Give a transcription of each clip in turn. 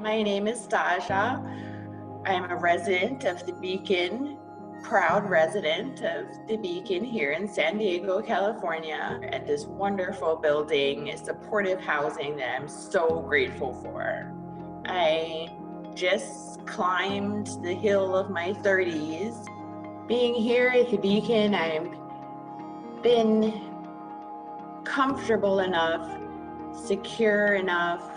My name is Stasia. I'm a resident of the Beacon, proud resident of the Beacon here in San Diego, California, at this wonderful building, supportive housing that I'm so grateful for. I just climbed the hill of my 30s. Being here at the Beacon, I've been comfortable enough, secure enough,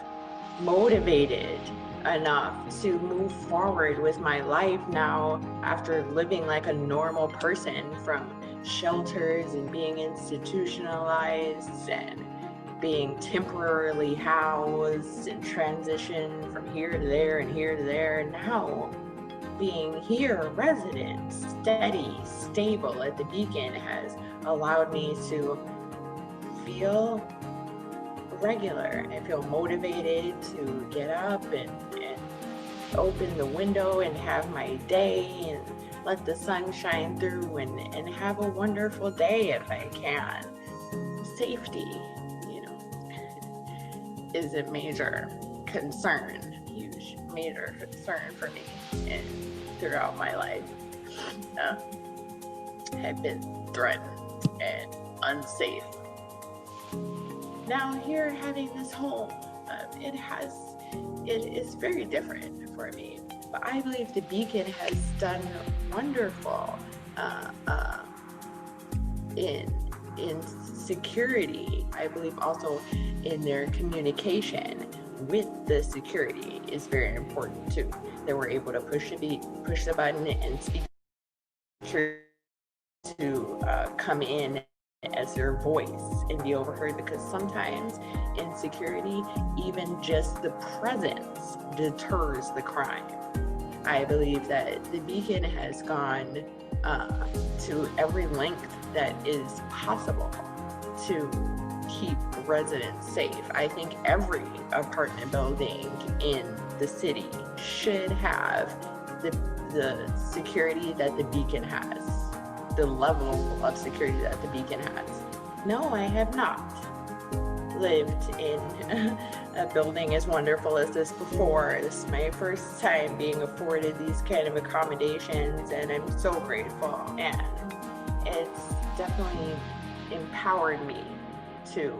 motivated enough to move forward with my life now after living like a normal person, from shelters and being institutionalized and being temporarily housed and transitioned from here to there and here to there. And now being here a resident, steady, stable at the Beacon has allowed me to feel regular. I feel motivated to get up and open the window and have my day and let the sun shine through and have a wonderful day if I can. Safety, is a major concern, huge major concern for me and throughout my life. I've been threatened and unsafe. Now here, having this home, it is very different for me. But I believe the Beacon has done wonderful in security. I believe also in their communication with the security is very important too. That we're able to push the button and speak to come in as their voice and be overheard, because sometimes in security, even just the presence deters the crime. I believe that the Beacon has gone to every length that is possible to keep residents safe. I think every apartment building in the city should have the security that the Beacon has, the level of security that the Beacon has. No, I have not lived in a building as wonderful as this before. This is my first time being afforded these kind of accommodations, and I'm so grateful. And it's definitely empowered me to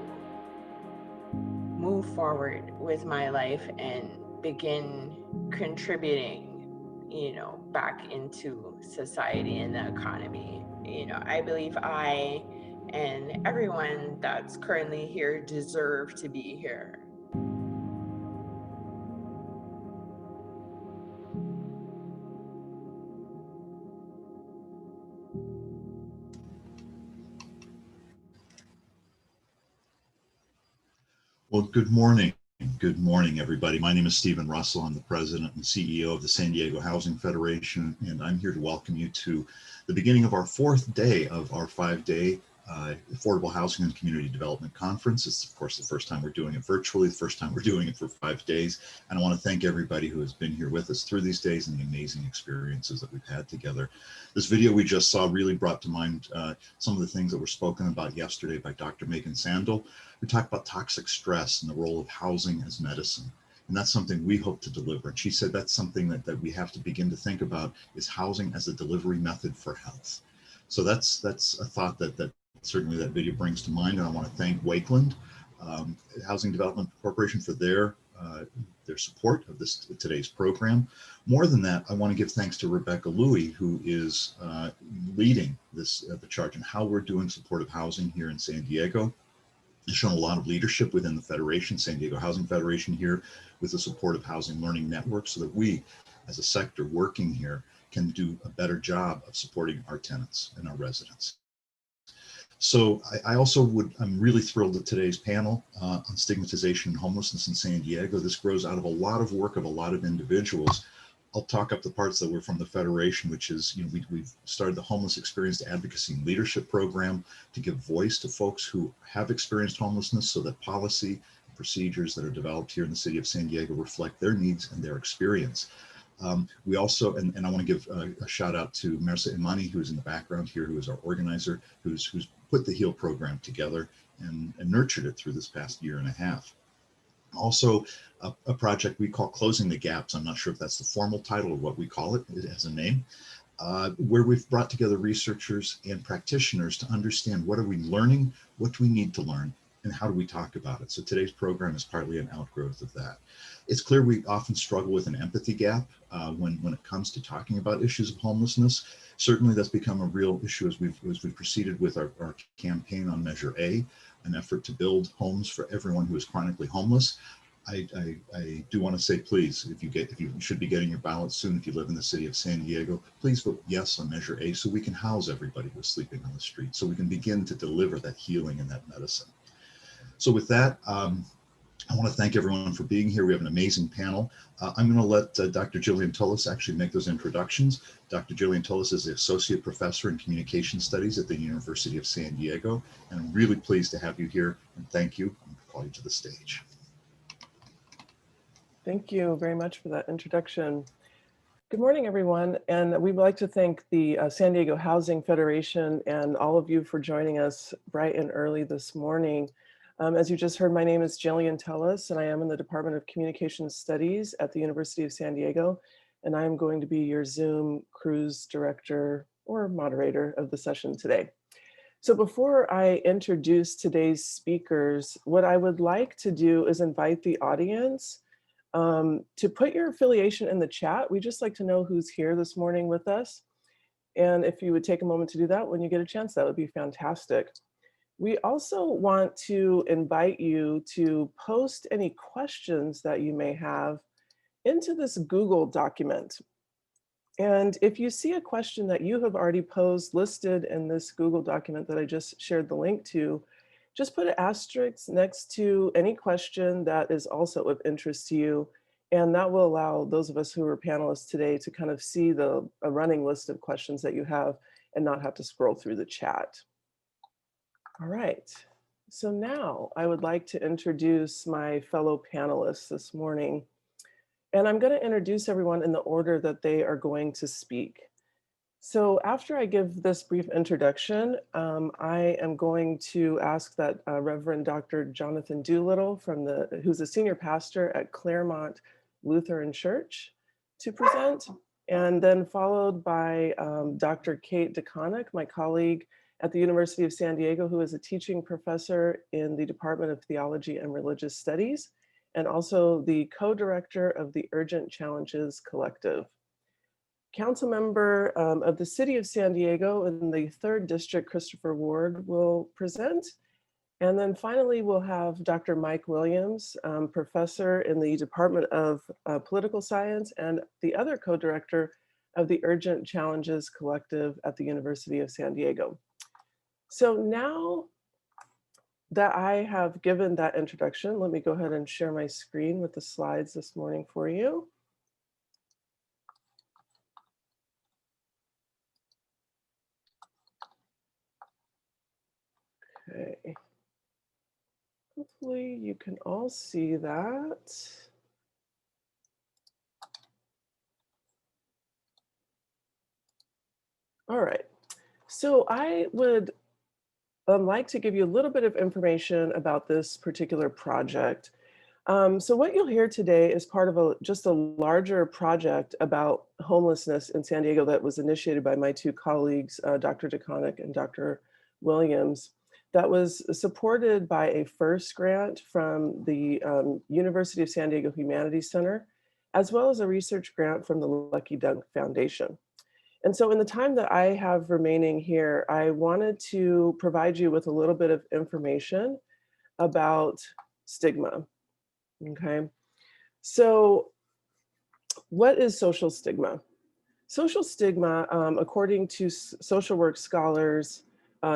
move forward with my life and begin contributing, back into society and the economy. I believe I and everyone that's currently here deserve to be here. Well, good morning. Good morning, everybody. My name is Stephen Russell. I'm the president and CEO of the San Diego Housing Federation, and I'm here to welcome you to the beginning of our fourth day of our 5-day Affordable Housing and Community Development Conference. It's, of course, the first time we're doing it virtually, the first time we're doing it for 5 days. And I want to thank everybody who has been here with us through these days and the amazing experiences that we've had together. This video we just saw really brought to mind some of the things that were spoken about yesterday by Dr. Megan Sandel. We talked about toxic stress and the role of housing as medicine. And that's something we hope to deliver. And she said that's something that we have to begin to think about, is housing as a delivery method for health. So that's a thought that certainly that video brings to mind. And I want to thank Wakeland Housing Development Corporation for their support of today's program. More than that, I want to give thanks to Rebecca Louie, who is leading the charge on how we're doing supportive housing here in San Diego. Has shown a lot of leadership within the Federation, San Diego Housing Federation here, with the Supportive Housing Learning Network, so that we, as a sector working here, can do a better job of supporting our tenants and our residents. So I'm really thrilled at today's panel on stigmatization and homelessness in San Diego. This grows out of a lot of work of a lot of individuals. I'll talk up the parts that were from the Federation, which is, we've started the Homeless Experienced Advocacy and Leadership Program to give voice to folks who have experienced homelessness, so that policy and procedures that are developed here in the city of San Diego reflect their needs and their experience. We also, and I want to give a shout out to Mersa Imani, who's in the background here, who is our organizer, who's put the HEAL program together and nurtured it through this past year and a half. Also, a project we call Closing the Gaps. I'm not sure if that's the formal title or what we call it. It has a name, where we've brought together researchers and practitioners to understand what are we learning, what do we need to learn, and how do we talk about it. So today's program is partly an outgrowth of that. It's clear we often struggle with an empathy gap when it comes to talking about issues of homelessness. Certainly that's become a real issue as we've proceeded with our campaign on Measure A, an effort to build homes for everyone who is chronically homeless. I do want to say, please, if you should be getting your ballot soon, if you live in the city of San Diego, please vote yes on Measure A, so we can house everybody who's sleeping on the street, so we can begin to deliver that healing and that medicine. So with that, I want to thank everyone for being here. We have an amazing panel. I'm going to let Dr. Jillian Tullis actually make those introductions. Dr. Jillian Tullis is the Associate Professor in Communication Studies at the University of San Diego, and I'm really pleased to have you here, and thank you. I'm going to call you to the stage. Thank you very much for that introduction. Good morning, everyone, and we'd like to thank the San Diego Housing Federation and all of you for joining us bright and early this morning. As you just heard, my name is Jillian Tullis, and I am in the Department of Communication Studies at the University of San Diego, and I'm going to be your Zoom cruise director or moderator of the session today. So before I introduce today's speakers, what I would like to do is invite the audience to put your affiliation in the chat. We just like to know who's here this morning with us. And if you would take a moment to do that when you get a chance, that would be fantastic. We also want to invite you to post any questions that you may have into this Google document. And if you see a question that you have already posed listed in this Google document that I just shared the link to, just put an asterisk next to any question that is also of interest to you. And that will allow those of us who are panelists today to kind of see a running list of questions that you have and not have to scroll through the chat. All right, so now I would like to introduce my fellow panelists this morning. And I'm going to introduce everyone in the order that they are going to speak. So after I give this brief introduction, I am going to ask that Reverend Dr. Jonathan Doolittle, who's a senior pastor at Claremont Lutheran Church, to present, and then followed by Dr. Kate DeConnick, my colleague at the University of San Diego, who is a teaching professor in the Department of Theology and Religious Studies, and also the co-director of the Urgent Challenges Collective. Council member of the City of San Diego in the 3rd District, Christopher Ward, will present. And then finally, we'll have Dr. Mike Williams, professor in the Department of Political Science and the other co-director of the Urgent Challenges Collective at the University of San Diego. So now that I have given that introduction, let me go ahead and share my screen with the slides this morning for you. Okay. Hopefully you can all see that. All right. So I would like to give you a little bit of information about this particular project. So what you'll hear today is part of just a larger project about homelessness in San Diego that was initiated by my 2 colleagues, Dr. DeConnick and Dr. Williams, that was supported by a FIRST grant from the University of San Diego Humanities Center, as well as a research grant from the Lucky Duck Foundation. And so in the time that I have remaining here, I wanted to provide you with a little bit of information about stigma. Okay, so what is social stigma? Social stigma, according to social work scholars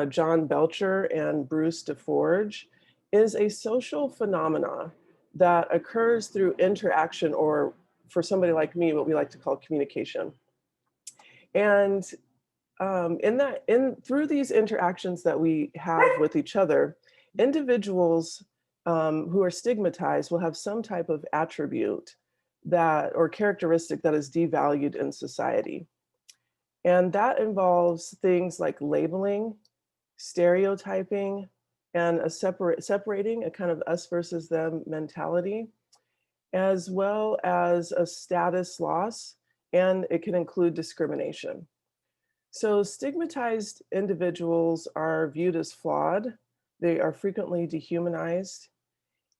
John Belcher and Bruce DeForge, is a social phenomena that occurs through interaction, or for somebody like me, what we like to call communication. And through these interactions that we have with each other, individuals who are stigmatized will have some type of attribute or characteristic that is devalued in society. And that involves things like labeling, stereotyping, and separating, a kind of us versus them mentality, as well as a status loss, and it can include discrimination. So stigmatized individuals are viewed as flawed. They are frequently dehumanized.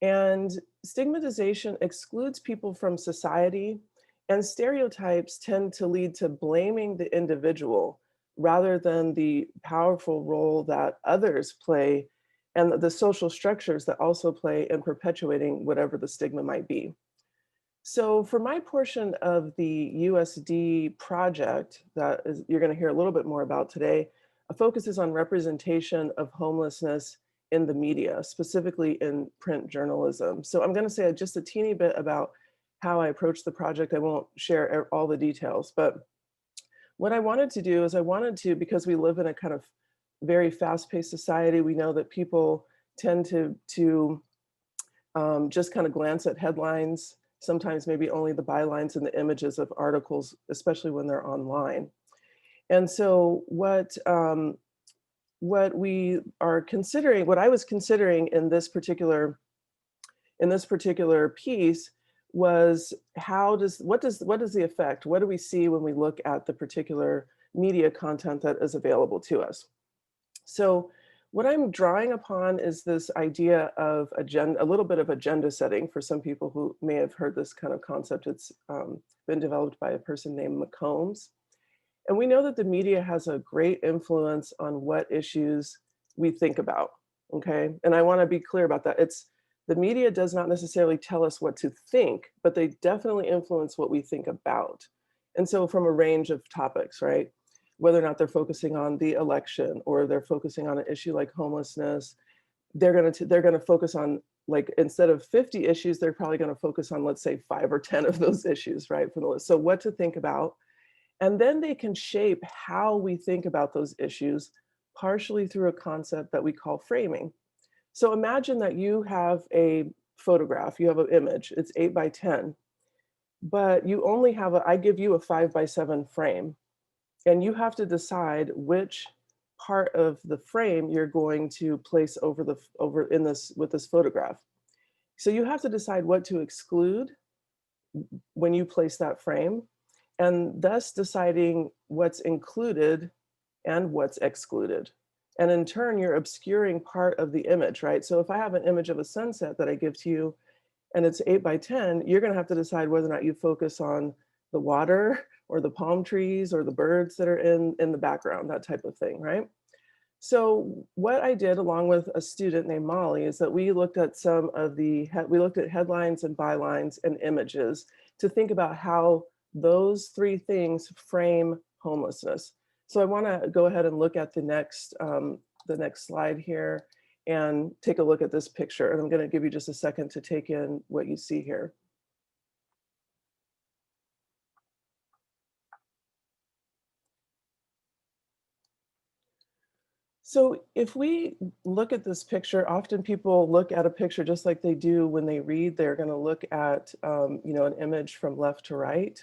And stigmatization excludes people from society, and stereotypes tend to lead to blaming the individual rather than the powerful role that others play and the social structures that also play in perpetuating whatever the stigma might be. So for my portion of the USD project that you're going to hear a little bit more about today, focuses on representation of homelessness in the media, specifically in print journalism. So I'm going to say just a teeny bit about how I approached the project. I won't share all the details, but what I wanted to do is because we live in a kind of very fast-paced society, we know that people tend to just kind of glance at headlines, sometimes maybe only the bylines and the images of articles, especially when they're online. And so what we are considering, what I was considering in this particular piece was what is the effect? What do we see when we look at the particular media content that is available to us? So what I'm drawing upon is this idea of a little bit of agenda setting for some people who may have heard this kind of concept. It's been developed by a person named McCombs. And we know that the media has a great influence on what issues we think about, okay? And I wanna be clear about that. The media does not necessarily tell us what to think, but they definitely influence what we think about. And so from a range of topics, right? Whether or not they're focusing on the election or they're focusing on an issue like homelessness, they're gonna focus on, like, instead of 50 issues, they're probably gonna focus on, let's say, 5 or 10 of those issues, right, from the list. So what to think about. And then they can shape how we think about those issues, partially through a concept that we call framing. So imagine that you have a photograph, you have an image, it's 8 by 10, but you only have I give you a 5 by 7 frame. And you have to decide which part of the frame you're going to place with this photograph. So you have to decide what to exclude when you place that frame, and thus deciding what's included and what's excluded. And in turn, you're obscuring part of the image, right? So if I have an image of a sunset that I give to you and it's 8 by 10, you're going to have to decide whether or not you focus on the water or the palm trees or the birds that are in the background, that type of thing, right? So what I did along with a student named Molly is that we looked at we looked at headlines and bylines and images to think about how those three things frame homelessness. So I want to go ahead and look at the next slide here and take a look at this picture. And I'm going to give you just a second to take in what you see here. So if we look at this picture, often people look at a picture just like they do when they read. They're going to look at an image from left to right.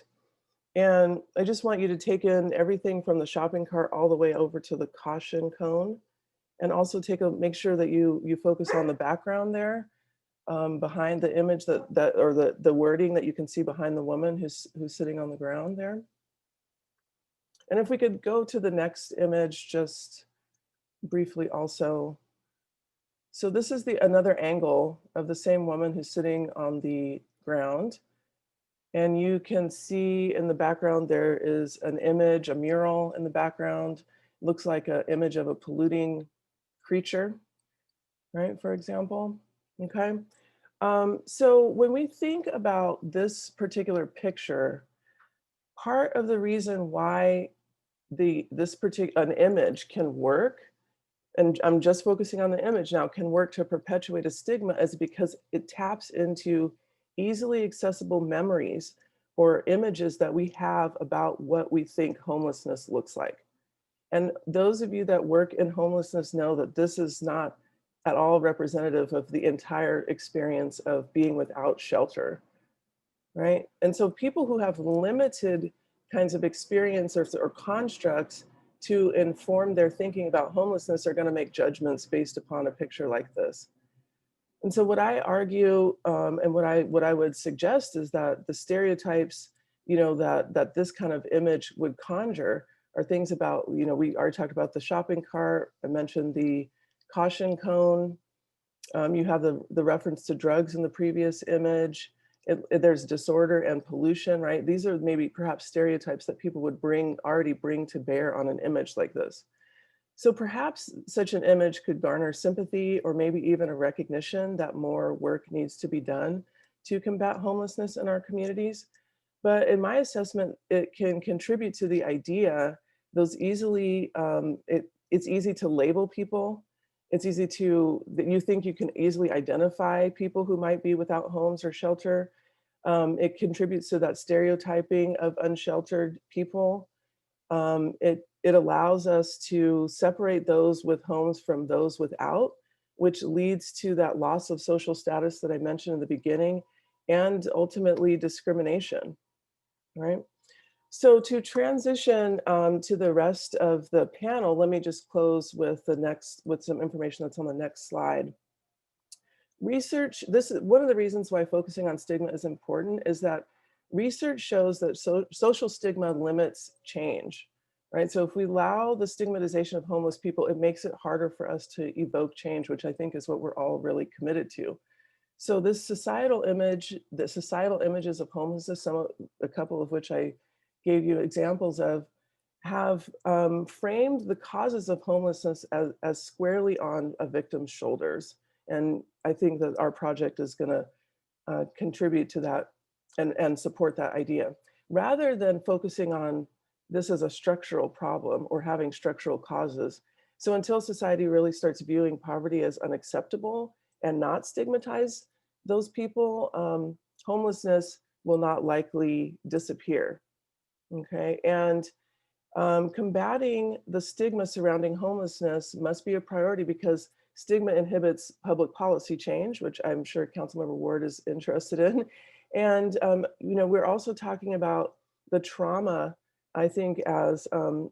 And I just want you to take in everything from the shopping cart all the way over to the caution cone, and also make sure that you focus on the background there, behind the image or the wording that you can see behind the woman who's sitting on the ground there. And if we could go to the next image just briefly also. So this is another angle of the same woman who's sitting on the ground. And you can see in the background, there is an image, a mural in the background. Looks like an image of a polluting creature, right, for example, okay? So when we think about this particular picture, part of the reason why an image can work, and I'm just focusing on the image now, can work to perpetuate a stigma is because it taps into easily accessible memories or images that we have about what we think homelessness looks like. And those of you that work in homelessness know that this is not at all representative of the entire experience of being without shelter, right? And so people who have limited kinds of experiences or constructs to inform their thinking about homelessness are going to make judgments based upon a picture like this. And so what I argue, and what I would suggest is that the stereotypes, that this kind of image would conjure are things about, we already talked about the shopping cart. I mentioned the caution cone. You have the reference to drugs in the previous image. There's disorder and pollution, right? These are maybe perhaps stereotypes that people would already bring to bear on an image like this. So perhaps such an image could garner sympathy or maybe even a recognition that more work needs to be done to combat homelessness in our communities. But in my assessment, it can contribute to the idea, it's easy to label people. It's easy that you think you can easily identify people who might be without homes or shelter. It contributes to that stereotyping of unsheltered people. It allows us to separate those with homes from those without, which leads to that loss of social status that I mentioned in the beginning, and ultimately discrimination, right? So to transition to the rest of the panel, let me just close with some information that's on the next slide. Research, this is one of the reasons why focusing on stigma is important, is that research shows that social stigma limits change, right? So if we allow the stigmatization of homeless people, it makes it harder for us to evoke change, which I think is what we're all really committed to. So the societal images of homelessness, a couple of which I gave you examples of, have framed the causes of homelessness as squarely on a victim's shoulders. And I think that our project is going to contribute to that and support that idea, rather than focusing on this as a structural problem or having structural causes. So until society really starts viewing poverty as unacceptable and not stigmatize those people, homelessness will not likely disappear. Okay, and combating the stigma surrounding homelessness must be a priority because stigma inhibits public policy change, which I'm sure Councilmember Ward is interested in. And we're also talking about the trauma, I think, as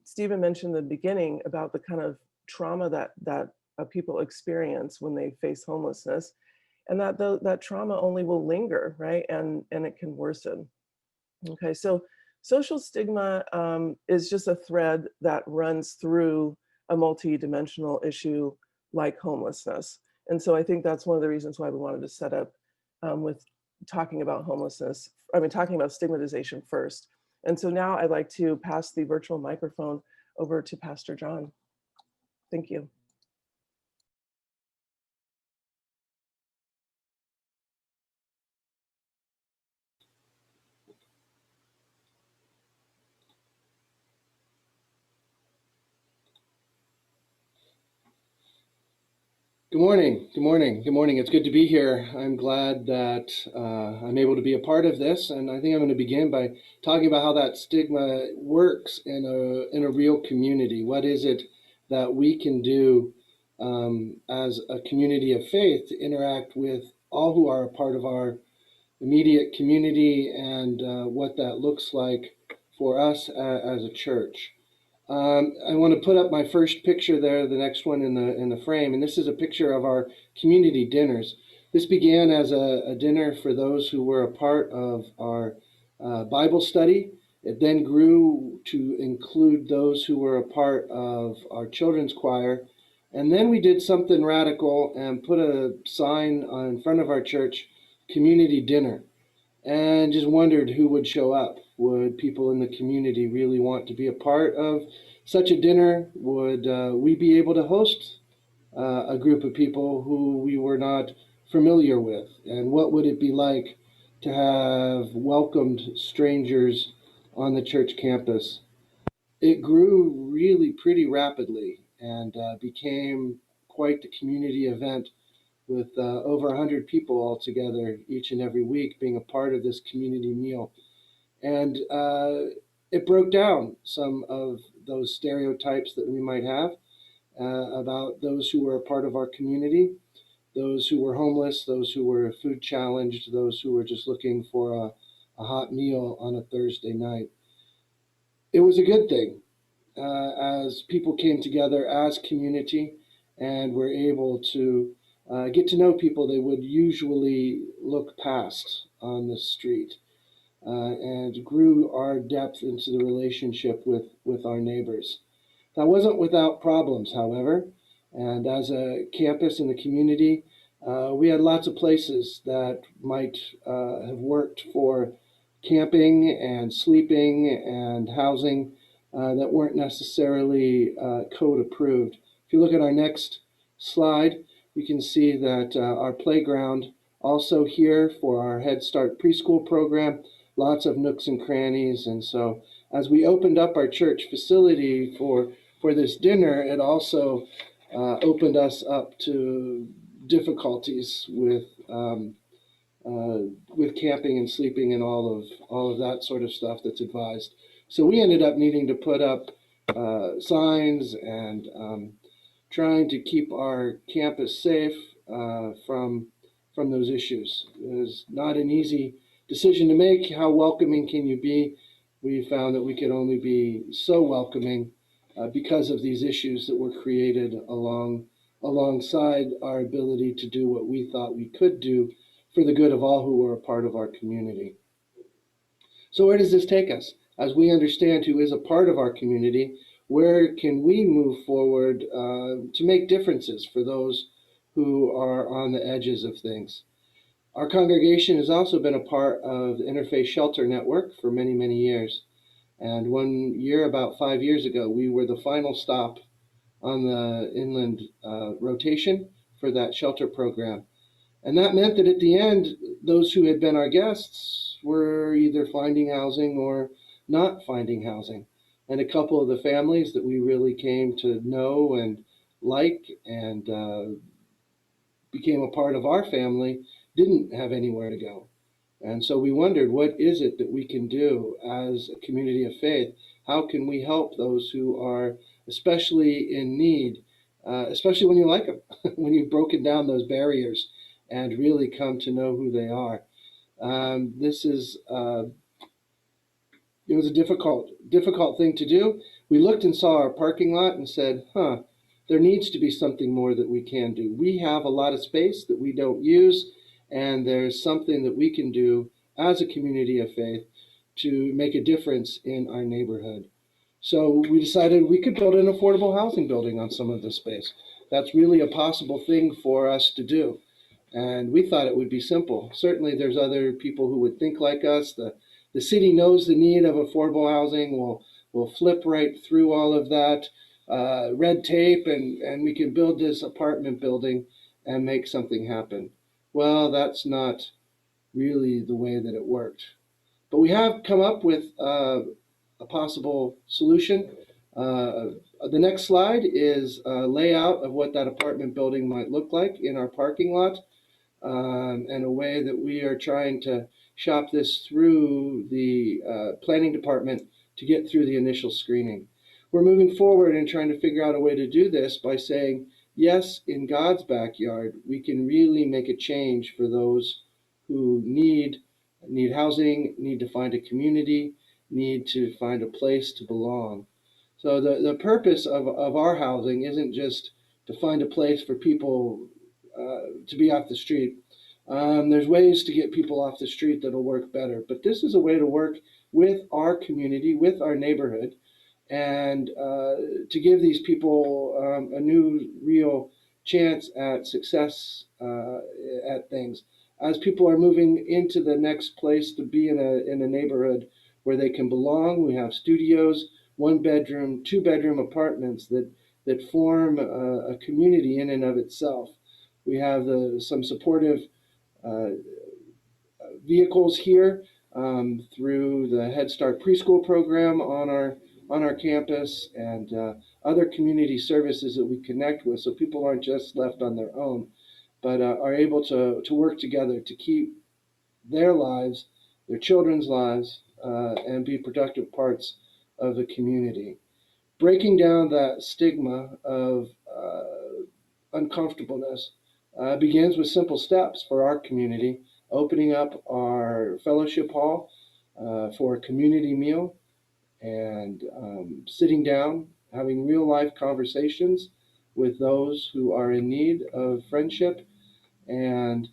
Stephen mentioned in the beginning, about the kind of trauma that people experience when they face homelessness, and that trauma only will linger, right? And it can worsen. Okay, so social stigma is just a thread that runs through a multi-dimensional issue like homelessness. And so I think that's one of the reasons why we wanted to set up with talking about homelessness, talking about stigmatization first. And so now I'd like to pass the virtual microphone over to Pastor John. Thank you. Good morning, good morning, good morning. It's good to be here. I'm glad that I'm able to be a part of this, and I think I'm going to begin by talking about how that stigma works in a real community. What is it that we can do as a community of faith to interact with all who are a part of our immediate community, and what that looks like for us as a church. I want to put up my first picture there, the next one in the frame, and this is a picture of our community dinners. This began as a dinner for those who were a part of our Bible study. It then grew to include those who were a part of our children's choir. And then we did something radical and put a sign in front of our church, community dinner, and just wondered who would show up. Would people in the community really want to be a part of such a dinner? Would we be able to host a group of people who we were not familiar with? And what would it be like to have welcomed strangers on the church campus? It grew really pretty rapidly and became quite the community event, with over 100 people all together each and every week being a part of this community meal. And it broke down some of those stereotypes that we might have about those who were a part of our community, those who were homeless, those who were food challenged, those who were just looking for a hot meal on a Thursday night. It was a good thing as people came together as community and were able to get to know people they would usually look past on the street, and grew our depth into the relationship with our neighbors. That wasn't without problems, however, and as a campus in the community, we had lots of places that might have worked for camping and sleeping and housing that weren't necessarily code approved. If you look at our next slide, we can see that our playground also here for our Head Start preschool program, lots of nooks and crannies. And so as we opened up our church facility for this dinner, it also opened us up to difficulties with camping and sleeping and all of that sort of stuff that's advised. So we ended up needing to put up signs and trying to keep our campus safe from those issues. It was not an easy decision to make. How welcoming can you be? We found that we could only be so welcoming because of these issues that were created alongside our ability to do what we thought we could do for the good of all who were a part of our community. So where does this take us? As we understand who is a part of our community, where can we move forward to make differences for those who are on the edges of things? Our congregation has also been a part of the Interfaith Shelter Network for many, many years. And one year, about 5 years ago, we were the final stop on the inland rotation for that shelter program. And that meant that at the end, those who had been our guests were either finding housing or not finding housing. And a couple of the families that we really came to know and like and became a part of our family didn't have anywhere to go. And so we wondered, what is it that we can do as a community of faith? How can we help those who are especially in need, especially when you like them, when you've broken down those barriers and really come to know who they are? It was a difficult thing to do. We looked and saw our parking lot and said, there needs to be something more that we can do. We have a lot of space that we don't use, and there's something that we can do as a community of faith to make a difference in our neighborhood. So we decided we could build an affordable housing building on some of the space. That's really a possible thing for us to do. And we thought it would be simple. Certainly there's other people who would think like us. The city knows the need of affordable housing. We'll flip right through all of that red tape and we can build this apartment building and make something happen. Well, that's not really the way that it worked. But we have come up with a possible solution. The next slide is a layout of what that apartment building might look like in our parking lot, and a way that we are trying to shop this through the planning department to get through the initial screening. We're moving forward and trying to figure out a way to do this by saying, yes, in God's backyard, we can really make a change for those who need housing, need to find a community, need to find a place to belong. So the purpose of our housing isn't just to find a place for people to be off the street. There's ways to get people off the street that'll work better, but this is a way to work with our community, with our neighborhood, and to give these people a new, real chance at success at things. As people are moving into the next place to be in a neighborhood where they can belong, we have studios, 1-bedroom, 2-bedroom apartments that form a community in and of itself. We have some supportive vehicles here through the Head Start preschool program on our campus, and other community services that we connect with, so people aren't just left on their own, but are able to work together to keep their lives, their children's lives, and be productive parts of the community. Breaking down that stigma of uncomfortableness begins with simple steps for our community, opening up our fellowship hall for a community meal, and sitting down, having real life conversations with those who are in need of friendship, and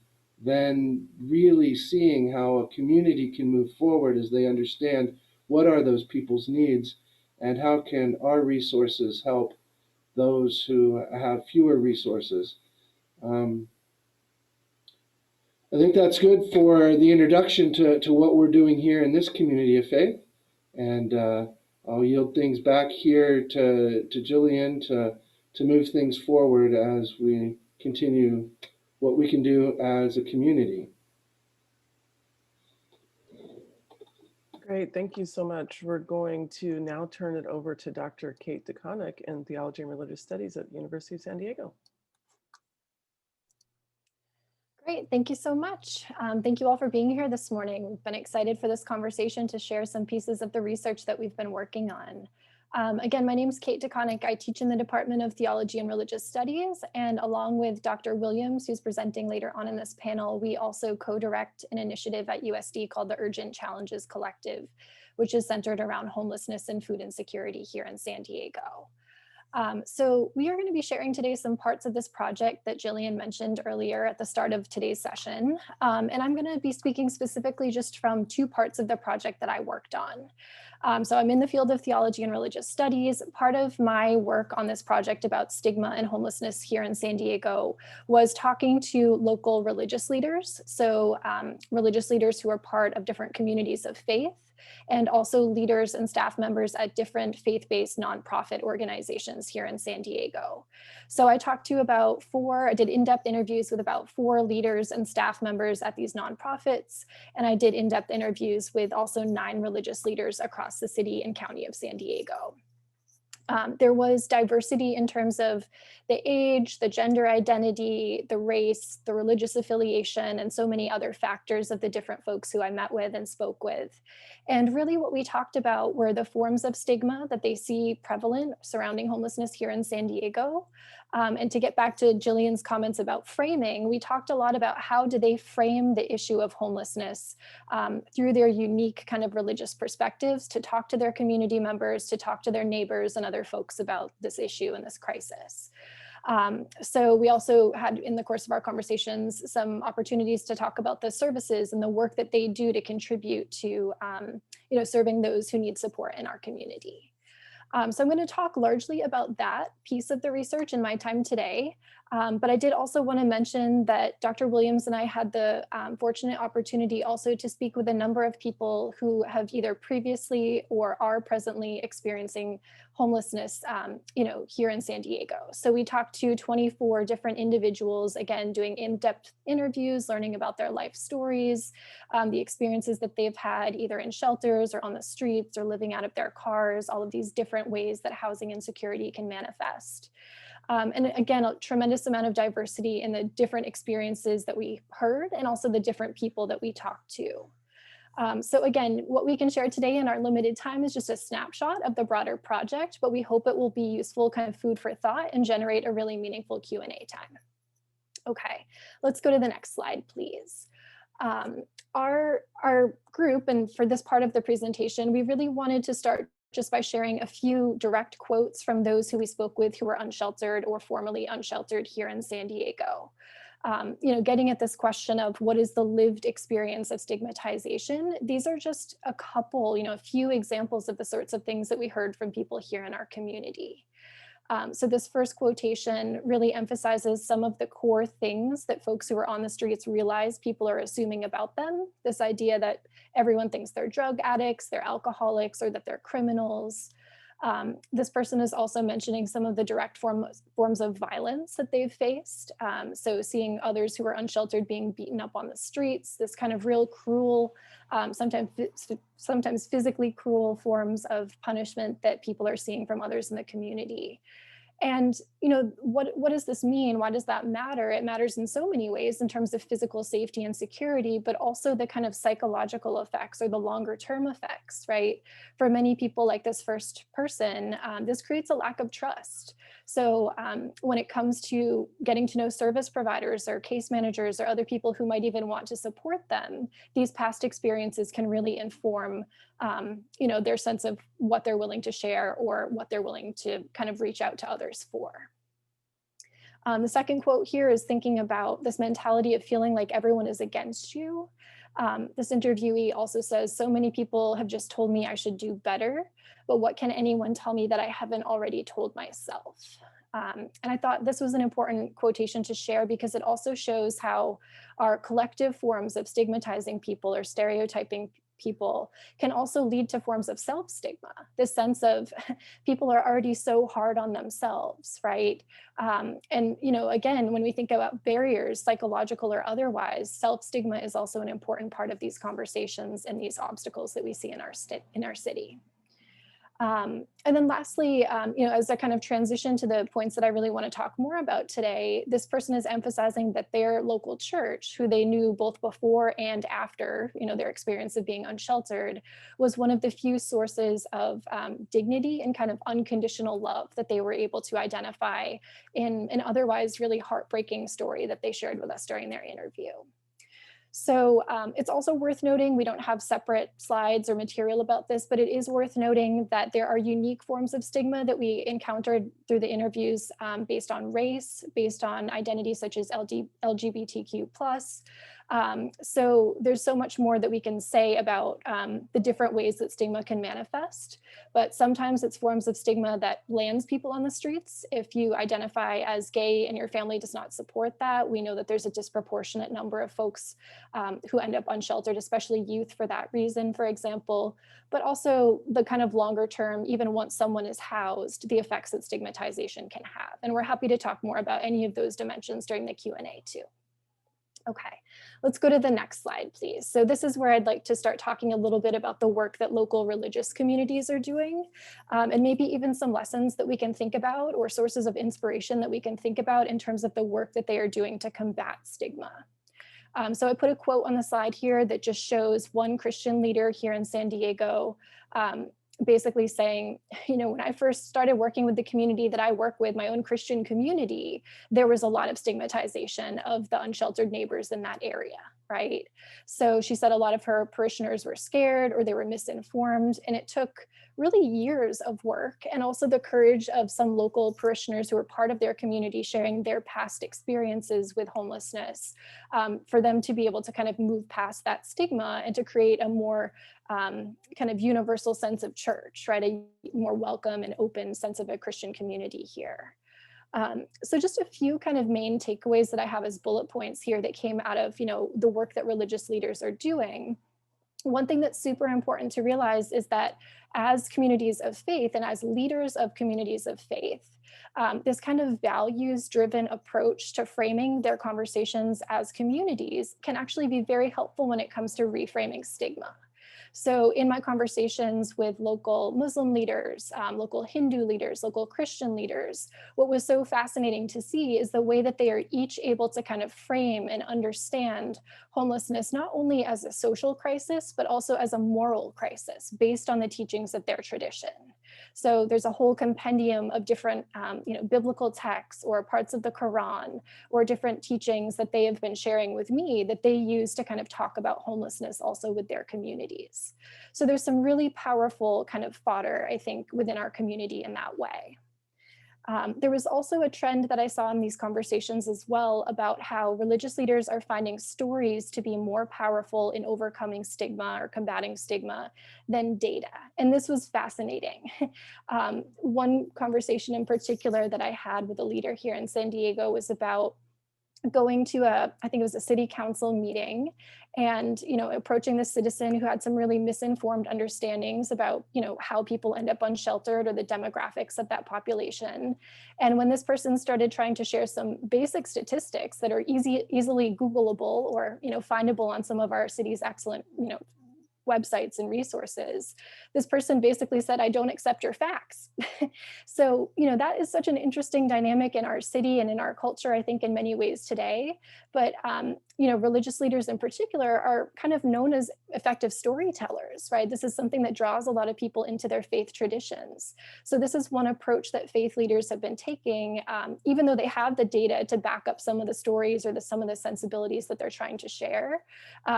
then really seeing how a community can move forward as they understand what are those people's needs and how can our resources help those who have fewer resources. Um, I think that's good for the introduction to what we're doing here in this community of faith. And I'll yield things back here to Jillian to move things forward as we continue what we can do as a community. Great, thank you so much. We're going to now turn it over to Dr. Kate DeConnick in Theology and Religious Studies at the University of San Diego. Great, thank you so much. Thank you all for being here this morning. We've been excited for this conversation to share some pieces of the research that we've been working on. Again, my name is Kate DeConnick. I teach in the Department of Theology and Religious Studies, and along with Dr. Williams, who's presenting later on in this panel, we also co-direct an initiative at USD called the Urgent Challenges Collective, which is centered around homelessness and food insecurity here in San Diego. So we are going to be sharing today some parts of this project that Jillian mentioned earlier at the start of today's session. And I'm going to be speaking specifically just from 2 parts of the project that I worked on. So I'm in the field of theology and religious studies. Part of my work on this project about stigma and homelessness here in San Diego was talking to local religious leaders. So religious leaders who are part of different communities of faith, and also leaders and staff members at different faith-based nonprofit organizations here in San Diego. So I talked to I did in-depth interviews with about 4 leaders and staff members at these nonprofits, and I did in-depth interviews with also 9 religious leaders across the city and county of San Diego. There was diversity in terms of the age, the gender identity, the race, the religious affiliation, and so many other factors of the different folks who I met with and spoke with. And really what we talked about were the forms of stigma that they see prevalent surrounding homelessness here in San Diego. And to get back to Jillian's comments about framing, we talked a lot about how do they frame the issue of homelessness through their unique kind of religious perspectives, to talk to their community members, to talk to their neighbors and other folks about this issue and this crisis. So we also had, in the course of our conversations, some opportunities to talk about the services and the work that they do to contribute to serving those who need support in our community. So I'm going to talk largely about that piece of the research in my time today. But I did also want to mention that Dr. Williams and I had the fortunate opportunity also to speak with a number of people who have either previously or are presently experiencing homelessness, here in San Diego. So we talked to 24 different individuals, again, doing in-depth interviews, learning about their life stories, the experiences that they've had either in shelters or on the streets or living out of their cars, all of these different ways that housing insecurity can manifest. And again, a tremendous amount of diversity in the different experiences that we heard and also the different people that we talked to. So again, what we can share today in our limited time is just a snapshot of the broader project, but we hope it will be useful kind of food for thought and generate a really meaningful Q&A time. Okay, let's go to the next slide, please. Our group, and for this part of the presentation, we really wanted to start just by sharing a few direct quotes from those who we spoke with who were unsheltered or formerly unsheltered here in San Diego. Getting at this question of what is the lived experience of stigmatization, these are just a couple, a few examples of the sorts of things that we heard from people here in our community. So this first quotation really emphasizes some of the core things that folks who are on the streets realize people are assuming about them. This idea that everyone thinks they're drug addicts, they're alcoholics, or that they're criminals. This person is also mentioning some of the direct forms of violence that they've faced. So seeing others who are unsheltered being beaten up on the streets, this kind of real cruel, sometimes physically cruel forms of punishment that people are seeing from others in the community. And, what does this mean? Why does that matter? It matters in so many ways in terms of physical safety and security, but also the kind of psychological effects or the longer term effects, right? For many people like this first person, this creates a lack of trust. So when it comes to getting to know service providers or case managers or other people who might even want to support them, these past experiences can really inform their sense of what they're willing to share or what they're willing to kind of reach out to others for. The second quote here is thinking about this mentality of feeling like everyone is against you. This interviewee also says, so many people have just told me I should do better, but what can anyone tell me that I haven't already told myself? And I thought this was an important quotation to share because it also shows how our collective forms of stigmatizing people or stereotyping people can also lead to forms of self-stigma, this sense of people are already so hard on themselves, right? And, again, when we think about barriers, psychological or otherwise, self-stigma is also an important part of these conversations and these obstacles that we see in our city. And then lastly, as I kind of transition to the points that I really want to talk more about today, this person is emphasizing that their local church, who they knew both before and after, their experience of being unsheltered, was one of the few sources of dignity and kind of unconditional love that they were able to identify in an otherwise really heartbreaking story that they shared with us during their interview. So it's also worth noting, we don't have separate slides or material about this, but it is worth noting that there are unique forms of stigma that we encountered through the interviews based on race, based on identities such as LGBTQ+. So there's so much more that we can say about the different ways that stigma can manifest, but sometimes it's forms of stigma that lands people on the streets. If you identify as gay and your family does not support that, we know that there's a disproportionate number of folks who end up unsheltered, especially youth for that reason, for example, but also the kind of longer term, even once someone is housed, the effects that stigmatization can have. And we're happy to talk more about any of those dimensions during the Q&A too. Okay, let's go to the next slide, please. So this is where I'd like to start talking a little bit about the work that local religious communities are doing, and maybe even some lessons that we can think about or sources of inspiration that we can think about in terms of the work that they are doing to combat stigma. So I put a quote on the slide here that just shows one Christian leader here in San Diego basically saying, when I first started working with the community that I work with, my own Christian community, there was a lot of stigmatization of the unsheltered neighbors in that area, right? So she said a lot of her parishioners were scared or they were misinformed, and it took really years of work and also the courage of some local parishioners who were part of their community sharing their past experiences with homelessness, for them to be able to kind of move past that stigma and to create a more kind of universal sense of church, right? A more welcome and open sense of a Christian community here. So just a few kind of main takeaways that I have as bullet points here that came out of, the work that religious leaders are doing. One thing that's super important to realize is that as communities of faith and as leaders of communities of faith, this kind of values-driven approach to framing their conversations as communities can actually be very helpful when it comes to reframing stigma. So in my conversations with local Muslim leaders, local Hindu leaders, local Christian leaders, what was so fascinating to see is the way that they are each able to kind of frame and understand homelessness, not only as a social crisis, but also as a moral crisis based on the teachings of their tradition. So there's a whole compendium of different biblical texts or parts of the Quran or different teachings that they have been sharing with me that they use to kind of talk about homelessness also with their communities. So there's some really powerful kind of fodder, I think, within our community in that way. There was also a trend that I saw in these conversations as well about how religious leaders are finding stories to be more powerful in overcoming stigma or combating stigma than data. And this was fascinating. One conversation in particular that I had with a leader here in San Diego was about going to I think it was a city council meeting and, approaching the citizen who had some really misinformed understandings about, how people end up unsheltered or the demographics of that population. And when this person started trying to share some basic statistics that are easily Googleable or, findable on some of our city's excellent, websites and resources, this person basically said, "I don't accept your facts." So, that is such an interesting dynamic in our city and in our culture, I think, in many ways today. But, religious leaders in particular are kind of known as effective storytellers, right? This is something that draws a lot of people into their faith traditions. So this is one approach that faith leaders have been taking, even though they have the data to back up some of the stories or some of the sensibilities that they're trying to share,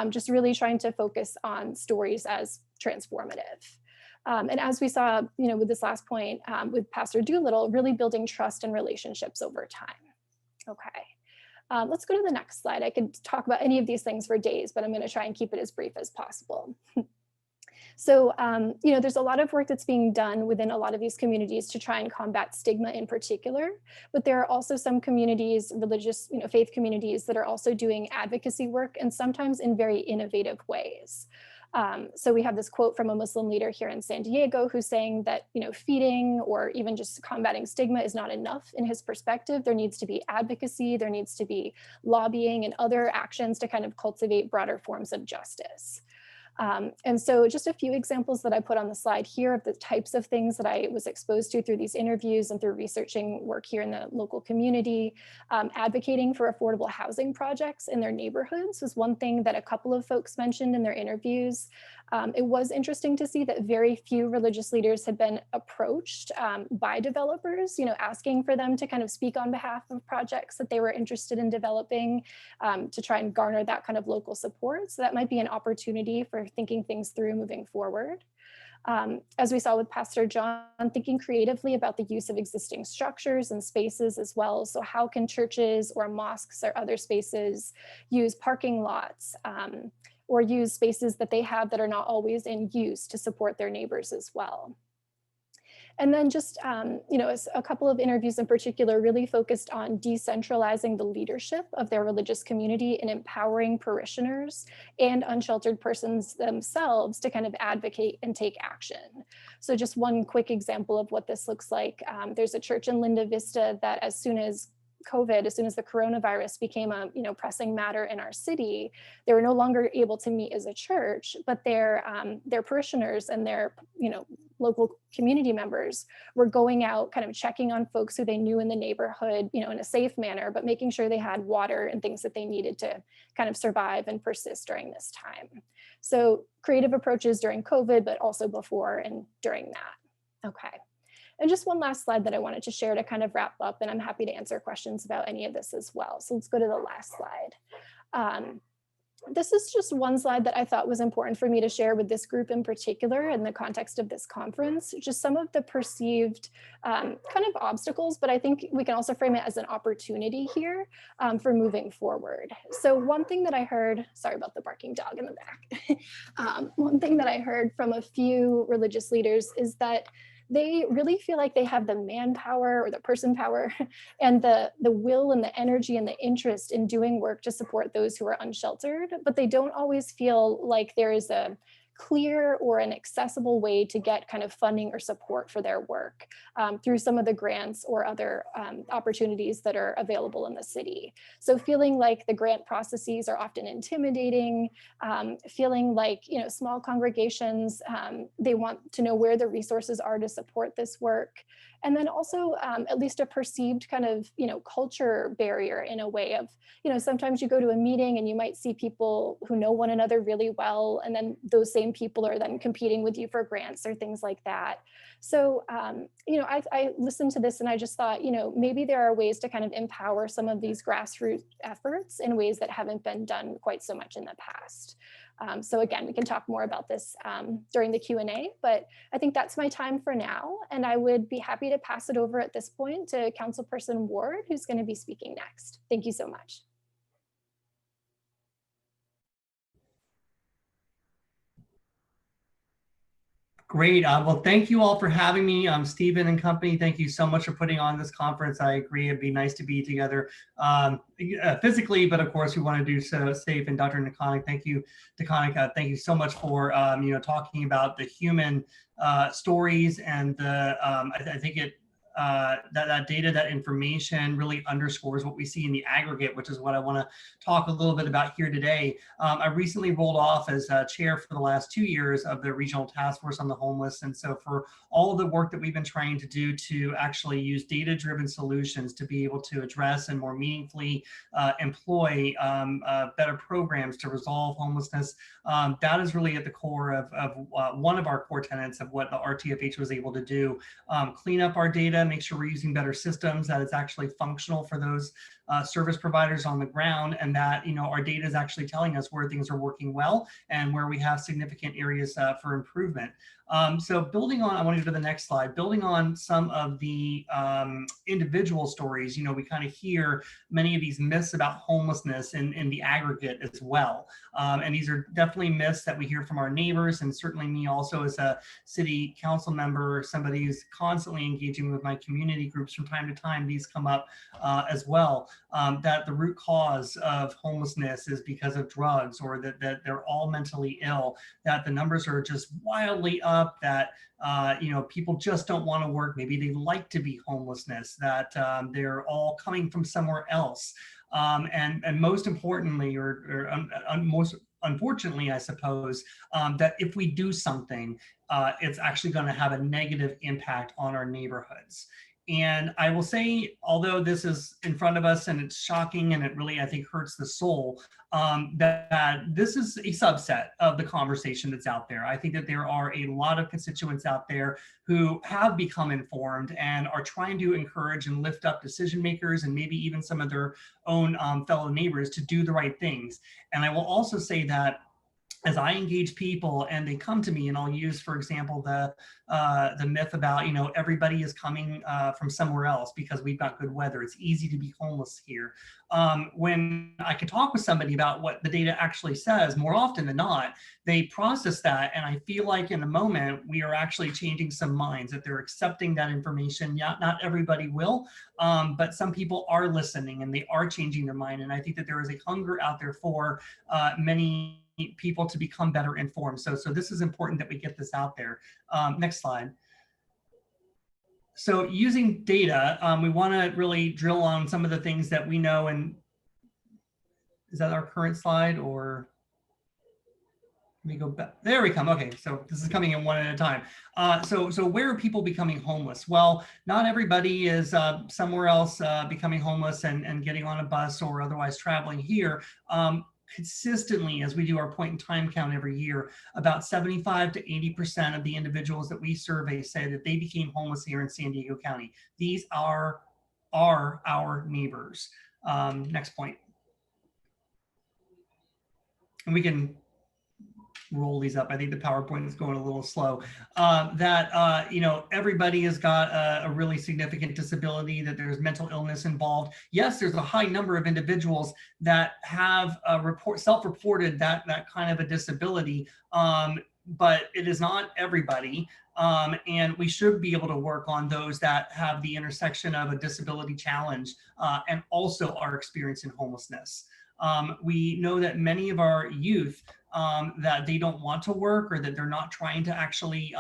just really trying to focus on stories as transformative. And as we saw, with this last point with Pastor Doolittle, really building trust and relationships over time. Okay. Let's go to the next slide. I could talk about any of these things for days, but I'm going to try and keep it as brief as possible. So, there's a lot of work that's being done within a lot of these communities to try and combat stigma in particular, but there are also some communities, religious, faith communities that are also doing advocacy work and sometimes in very innovative ways. So we have this quote from a Muslim leader here in San Diego who's saying that, feeding or even just combating stigma is not enough in his perspective. There needs to be advocacy, there needs to be lobbying and other actions to kind of cultivate broader forms of justice. And so just a few examples that I put on the slide here of the types of things that I was exposed to through these interviews and through researching work here in the local community. Advocating for affordable housing projects in their neighborhoods was one thing that a couple of folks mentioned in their interviews. It was interesting to see that very few religious leaders had been approached by developers, asking for them to kind of speak on behalf of projects that they were interested in developing to try and garner that kind of local support. So that might be an opportunity for thinking things through moving forward. As we saw with Pastor John, thinking creatively about the use of existing structures and spaces as well. So how can churches or mosques or other spaces use parking lots or use spaces that they have that are not always in use to support their neighbors as well? And then just, a couple of interviews in particular really focused on decentralizing the leadership of their religious community and empowering parishioners and unsheltered persons themselves to kind of advocate and take action. So just one quick example of what this looks like. There's a church in Linda Vista that as soon as the coronavirus became a pressing matter in our city, they were no longer able to meet as a church, but their parishioners and their local community members were going out, kind of checking on folks who they knew in the neighborhood, in a safe manner, but making sure they had water and things that they needed to kind of survive and persist during this time. So creative approaches during COVID, but also before and during that. Okay. And just one last slide that I wanted to share to kind of wrap up, and I'm happy to answer questions about any of this as well. So let's go to the last slide. this is just one slide that I thought was important for me to share with this group in particular in the context of this conference, just some of the perceived kind of obstacles, but I think we can also frame it as an opportunity here for moving forward. So one thing that I heard, sorry about the barking dog in the back. One thing that I heard from a few religious leaders is that they really feel like they have the manpower or the person power and the will and the energy and the interest in doing work to support those who are unsheltered, but they don't always feel like there is a clear or an accessible way to get kind of funding or support for their work through some of the grants or other opportunities that are available in the city. So feeling like the grant processes are often intimidating, feeling like, you know, small congregations, they want to know where the resources are to support this work. And then also at least a perceived kind of, you know, culture barrier in a way of, you know, sometimes you go to a meeting and you might see people who know one another really well, and then those same people are then competing with you for grants or things like that. So, you know, I listened to this and I just thought, you know, maybe there are ways to kind of empower some of these grassroots efforts in ways that haven't been done quite so much in the past. So again, we can talk more about this during the Q&A, but I think that's my time for now. And I would be happy to pass it over at this point to Councilperson Ward, who's going to be speaking next. Thank you so much. Great. Well, thank you all for having me. Stephen and company, thank you so much for putting on this conference. I agree, it'd be nice to be together physically, but of course we want to do so safe. And Dr. Nakonic, thank you so much for you know, talking about the human stories and the I think it that data, that information really underscores what we see in the aggregate, which is what I want to talk a little bit about here today. I recently rolled off as chair for the last 2 years of the Regional Task Force on the Homeless. And so for all of the work that we've been trying to do to actually use data-driven solutions to be able to address and more meaningfully employ better programs to resolve homelessness, that is really at the core of one of our core tenets of what the RTFH was able to do. Clean up our data, make sure we're using better systems, that it's actually functional for those service providers on the ground, and that, you know, our data is actually telling us where things are working well and where we have significant areas for improvement. So building on, I want to go to the next slide, building on some of the individual stories, you know, we kind of hear many of these myths about homelessness in the aggregate as well. And these are definitely myths that we hear from our neighbors, and certainly me also as a city council member, somebody who's constantly engaging with my community groups from time to time, these come up as well, that the root cause of homelessness is because of drugs, or that they're all mentally ill, that the numbers are just wildly up, that you know, people just don't want to work, maybe they like to be homelessness, that they're all coming from somewhere else. And most importantly, most unfortunately, I suppose, that if we do something, it's actually going to have a negative impact on our neighborhoods. And I will say, although this is in front of us and it's shocking and it really, I think, hurts the soul, that this is a subset of the conversation that's out there. I think that there are a lot of constituents out there who have become informed and are trying to encourage and lift up decision makers and maybe even some of their own fellow neighbors to do the right things. And I will also say that as I engage people and they come to me, and I'll use, for example, the myth about, you know, everybody is coming from somewhere else because we've got good weather. It's easy to be homeless here. When I can talk with somebody about what the data actually says, more often than not, they process that. And I feel like in the moment, we are actually changing some minds, that they're accepting that information. Not everybody will, but some people are listening and they are changing their mind. And I think that there is a hunger out there for many people to become better informed. So this is important that we get this out there. Next slide. So using data, we want to really drill on some of the things that we know. And is that our current slide, or let me go back? There we come. Okay, so this is coming in one at a time. So where are people becoming homeless? Well, not everybody is somewhere else becoming homeless and getting on a bus or otherwise traveling here. Consistently, as we do our point in time count every year, about 75 to 80% of the individuals that we survey say that they became homeless here in San Diego County. These are our neighbors. Next point. and we can roll these up. I think the PowerPoint is going a little slow. You know, everybody has got a really significant disability, that there's mental illness involved. Yes, there's a high number of individuals that have self-reported that kind of a disability, but it is not everybody. And we should be able to work on those that have the intersection of a disability challenge and also are experiencing homelessness. We know that many of our youth, that they don't want to work, or that they're not trying to actually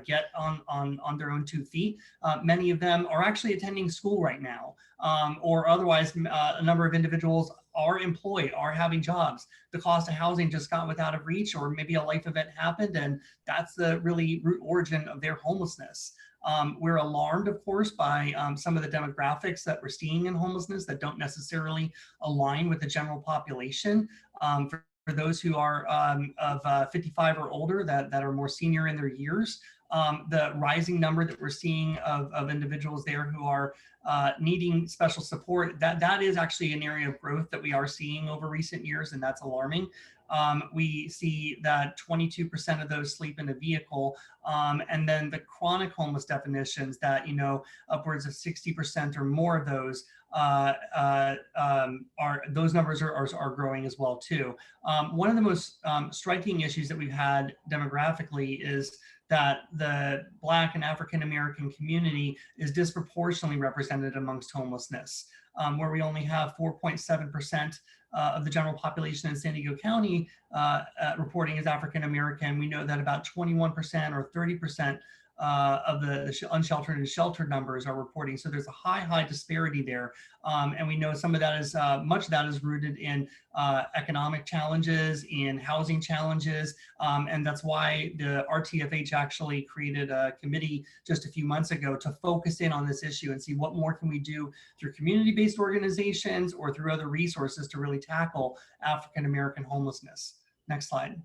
get on their own 2 feet. Many of them are actually attending school right now, or otherwise a number of individuals are employed, are having jobs. The cost of housing just got without of reach, or maybe a life event happened, and that's the really root origin of their homelessness. We're alarmed, of course, by some of the demographics that we're seeing in homelessness that don't necessarily align with the general population. For those who are of 55 or older, that are more senior in their years, the rising number that we're seeing of individuals there who are needing special support, that is actually an area of growth that we are seeing over recent years, and that's alarming. We see that 22% of those sleep in a vehicle, and then the chronic homeless definitions, that, you know, upwards of 60% or more of those those numbers are growing as well too. One of the most striking issues that we've had demographically is that the Black and African American community is disproportionately represented amongst homelessness, where we only have 4.7% of the general population in San Diego County reporting as African American. We know that about 21% or 30% of the unsheltered and sheltered numbers are reporting. So there's a high disparity there. And we know some of that is, much of that is rooted in economic challenges, in housing challenges. And that's why the RTFH actually created a committee just a few months ago to focus in on this issue and see what more can we do through community-based organizations or through other resources to really tackle African American homelessness. Next slide.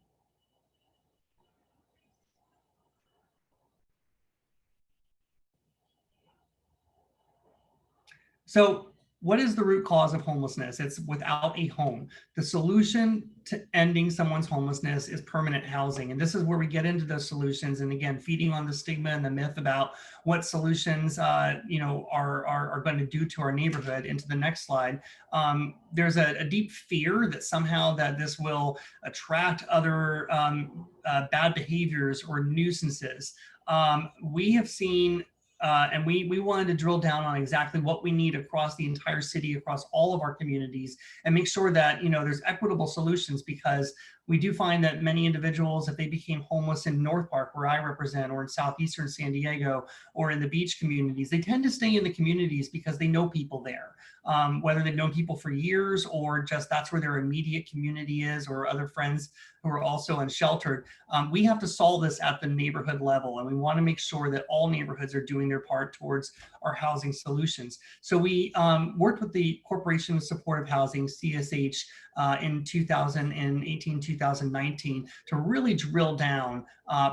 So what is the root cause of homelessness? It's without a home. The solution to ending someone's homelessness is permanent housing. And this is where we get into those solutions. And again, feeding on the stigma and the myth about what solutions you know, are going to do to our neighborhood. Into the next slide. There's a deep fear that somehow that this will attract other bad behaviors or nuisances. We have seen and we wanted to drill down on exactly what we need across the entire city, across all of our communities, and make sure that, you know, there's equitable solutions, because we do find that many individuals, if they became homeless in North Park, where I represent, or in southeastern San Diego, or in the beach communities, they tend to stay in the communities because they know people there, whether they've known people for years or just that's where their immediate community is, or other friends who are also unsheltered. We have to solve this at the neighborhood level, and we want to make sure that all neighborhoods are doing their part towards our housing solutions. So we worked with the Corporation of Supportive Housing, CSH, in 2018-2019 to really drill down,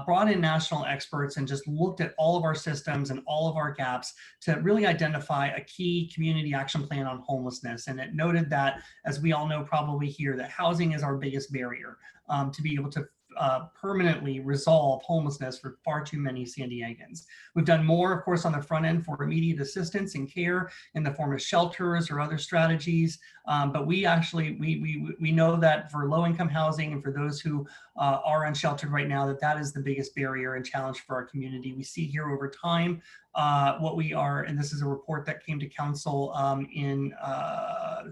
brought in national experts, and just looked at all of our systems and all of our gaps to really identify a key community action plan on homelessness. And it noted that, as we all know probably here, that housing is our biggest barrier to be able to permanently resolve homelessness for far too many San Diegans. We've done more, of course, on the front end for immediate assistance and care in the form of shelters or other strategies. But we actually, we know that for low-income housing and for those who are unsheltered right now, that is the biggest barrier and challenge for our community. We see here over time what we are, and this is a report that came to council in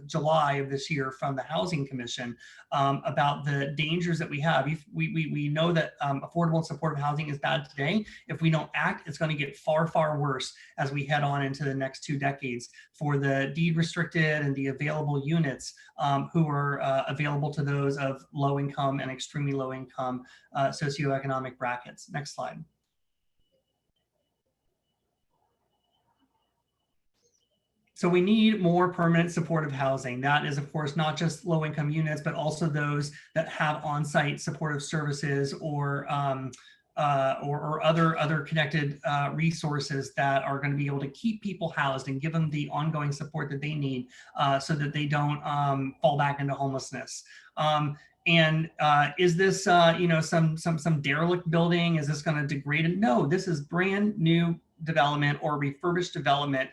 July of this year from the Housing Commission about the dangers that we have. We know that affordable and supportive housing is bad today. If we don't act, it's going to get far worse as we head on into the next 2 decades for the deed restricted and the available units who are available to those of low income and extremely low income socioeconomic brackets. Next slide. So we need more permanent supportive housing. That is, of course, not just low-income units, but also those that have on-site supportive services or or other connected resources that are going to be able to keep people housed and give them the ongoing support that they need so that they don't fall back into homelessness. And is this, some derelict building? Is this going to degrade it? No, this is brand new development or refurbished development,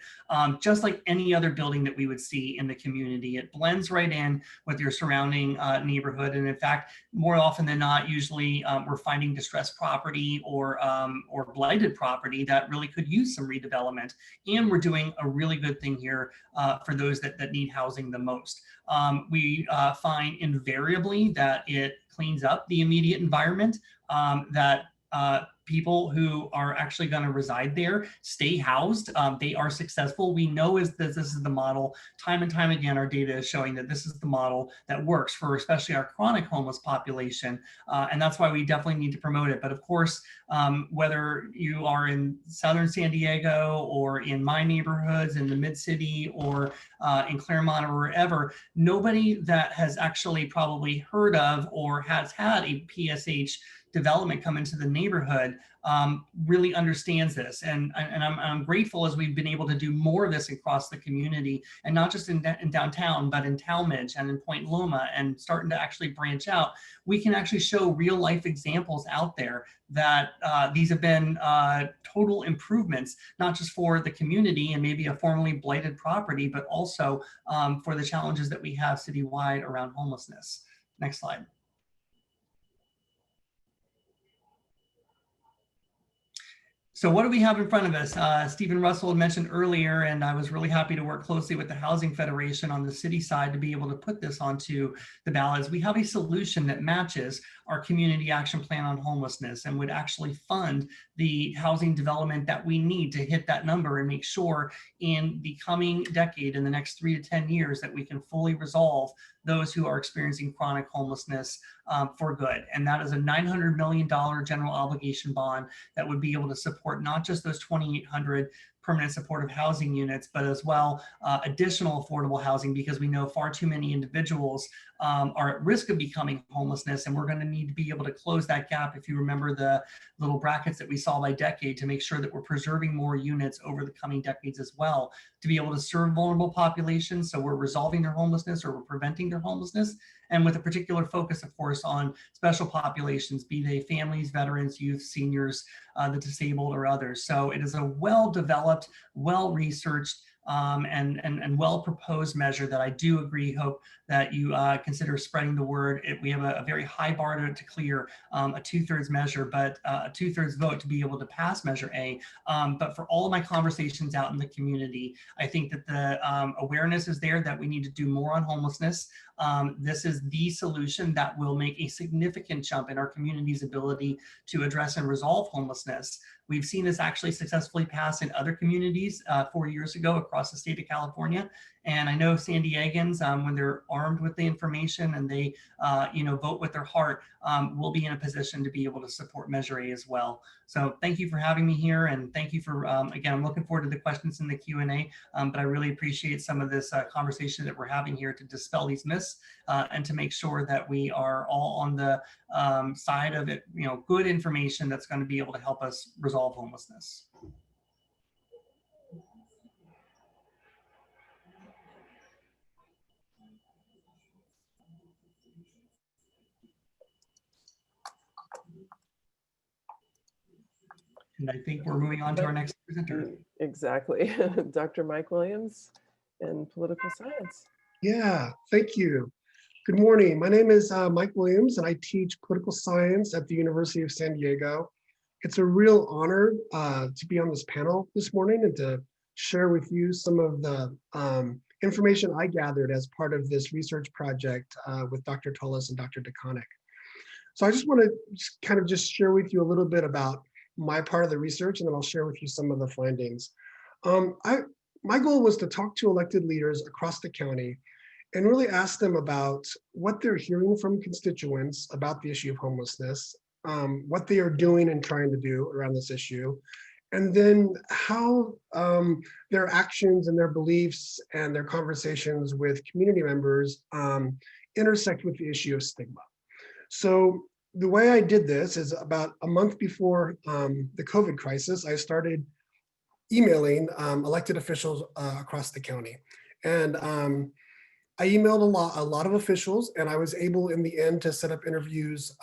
just like any other building that we would see in the community. It blends right in with your surrounding neighborhood. And in fact, more often than not, usually we're finding distressed property or blighted property that really could use some redevelopment. And we're doing a really good thing here for those that need housing the most. We find invariably that it cleans up the immediate environment, that people who are actually going to reside there stay housed. They are successful. We know this is the model. Time and time again, our data is showing that this is the model that works for especially our chronic homeless population. And that's why we definitely need to promote it. But of course, whether you are in Southern San Diego or in my neighborhoods in the Mid-City or in Claremont or wherever, nobody that has actually probably heard of or has had a PSH development come into the neighborhood really understands this. And I'm grateful as we've been able to do more of this across the community, and not just in downtown, but in Talmadge and in Point Loma, and starting to actually branch out. We can actually show real life examples out there that these have been total improvements, not just for the community and maybe a formerly blighted property, but also for the challenges that we have citywide around homelessness. Next slide. So what do we have in front of us? Stephen Russell had mentioned earlier, and I was really happy to work closely with the Housing Federation on the city side to be able to put this onto the ballots. We have a solution that matches our community action plan on homelessness and would actually fund the housing development that we need to hit that number and make sure in the coming decade, in the next 3 to 10 years, that we can fully resolve those who are experiencing chronic homelessness for good. And that is a $900 million general obligation bond that would be able to support not just those 2,800 permanent supportive housing units, but as well additional affordable housing, because we know far too many individuals are at risk of becoming homelessness, and we're going to need to be able to close that gap. If you remember the little brackets that we saw by decade, to make sure that we're preserving more units over the coming decades as well, to be able to serve vulnerable populations, so we're resolving their homelessness or we're preventing their homelessness, and with a particular focus, of course, on special populations, be they families, veterans, youth, seniors, the disabled, or others. So it is a well-developed, well-researched, and well-proposed measure that I do agree, hope that you consider spreading the word. We have a very high bar to clear, a 2/3 measure, but a 2/3 vote to be able to pass Measure A. But for all of my conversations out in the community, I think that the awareness is there that we need to do more on homelessness. This is the solution that will make a significant jump in our community's ability to address and resolve homelessness. We've seen this actually successfully pass in other communities 4 years ago across the state of California. And I know San Diegans, when they're armed with the information and they vote with their heart, will be in a position to be able to support Measure A as well. So thank you for having me here, and thank you for, again, I'm looking forward to the questions in the Q&A, but I really appreciate some of this conversation that we're having here to dispel these myths and to make sure that we are all on the side of it, good information that's going to be able to help us resolve homelessness. And I think we're moving on to our next presenter. Exactly. Dr. Mike Williams in political science. Yeah, thank you. Good morning. My name is Mike Williams, and I teach political science at the University of San Diego. It's a real honor to be on this panel this morning and to share with you some of the information I gathered as part of this research project with Dr. Tullis and Dr. DeConnick. So I just want to kind of just share with you a little bit about my part of the research, and then I'll share with you some of the findings. My goal was to talk to elected leaders across the county and really ask them about what they're hearing from constituents about the issue of homelessness, what they are doing and trying to do around this issue, and then how their actions and their beliefs and their conversations with community members intersect with the issue of stigma. So the way I did this is about a month before the COVID crisis, I started emailing elected officials across the county. And I emailed a lot of officials, and I was able in the end to set up interviews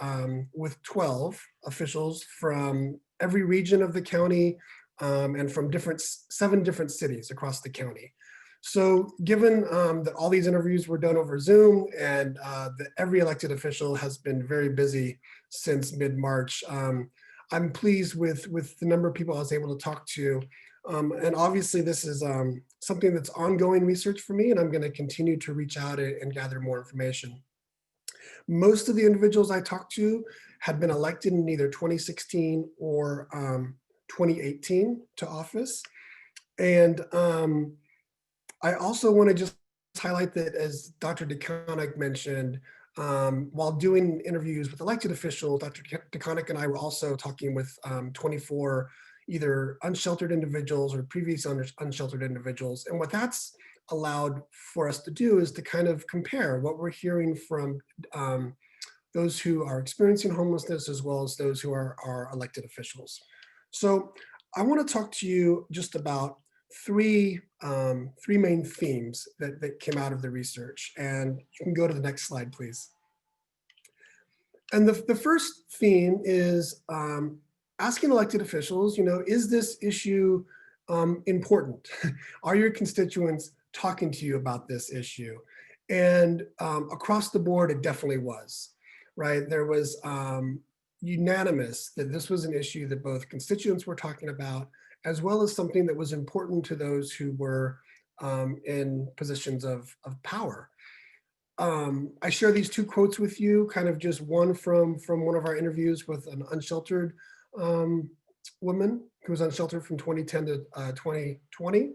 with 12 officials from every region of the county and from 7 different cities across the county. So given that all these interviews were done over Zoom and that every elected official has been very busy since mid-March, I'm pleased with the number of people I was able to talk to. And obviously this is something that's ongoing research for me, and I'm going to continue to reach out and gather more information. Most of the individuals I talked to had been elected in either 2016 or 2018 to office. And I also want to just highlight that, as Dr. DeConnick mentioned, while doing interviews with elected officials, Dr. DeConnick and I were also talking with 24 either unsheltered individuals or previous unsheltered individuals. And what that's allowed for us to do is to kind of compare what we're hearing from those who are experiencing homelessness as well as those who are elected officials. So I want to talk to you just about three main themes that came out of the research. And you can go to the next slide, please. And the first theme is asking elected officials, is this issue important? Are your constituents talking to you about this issue? And across the board, it definitely was, right? There was unanimous that this was an issue that both constituents were talking about, as well as something that was important to those who were in positions of power. I share these 2 quotes with you, kind of just one from one of our interviews with an unsheltered woman who was unsheltered from 2010 to 2020,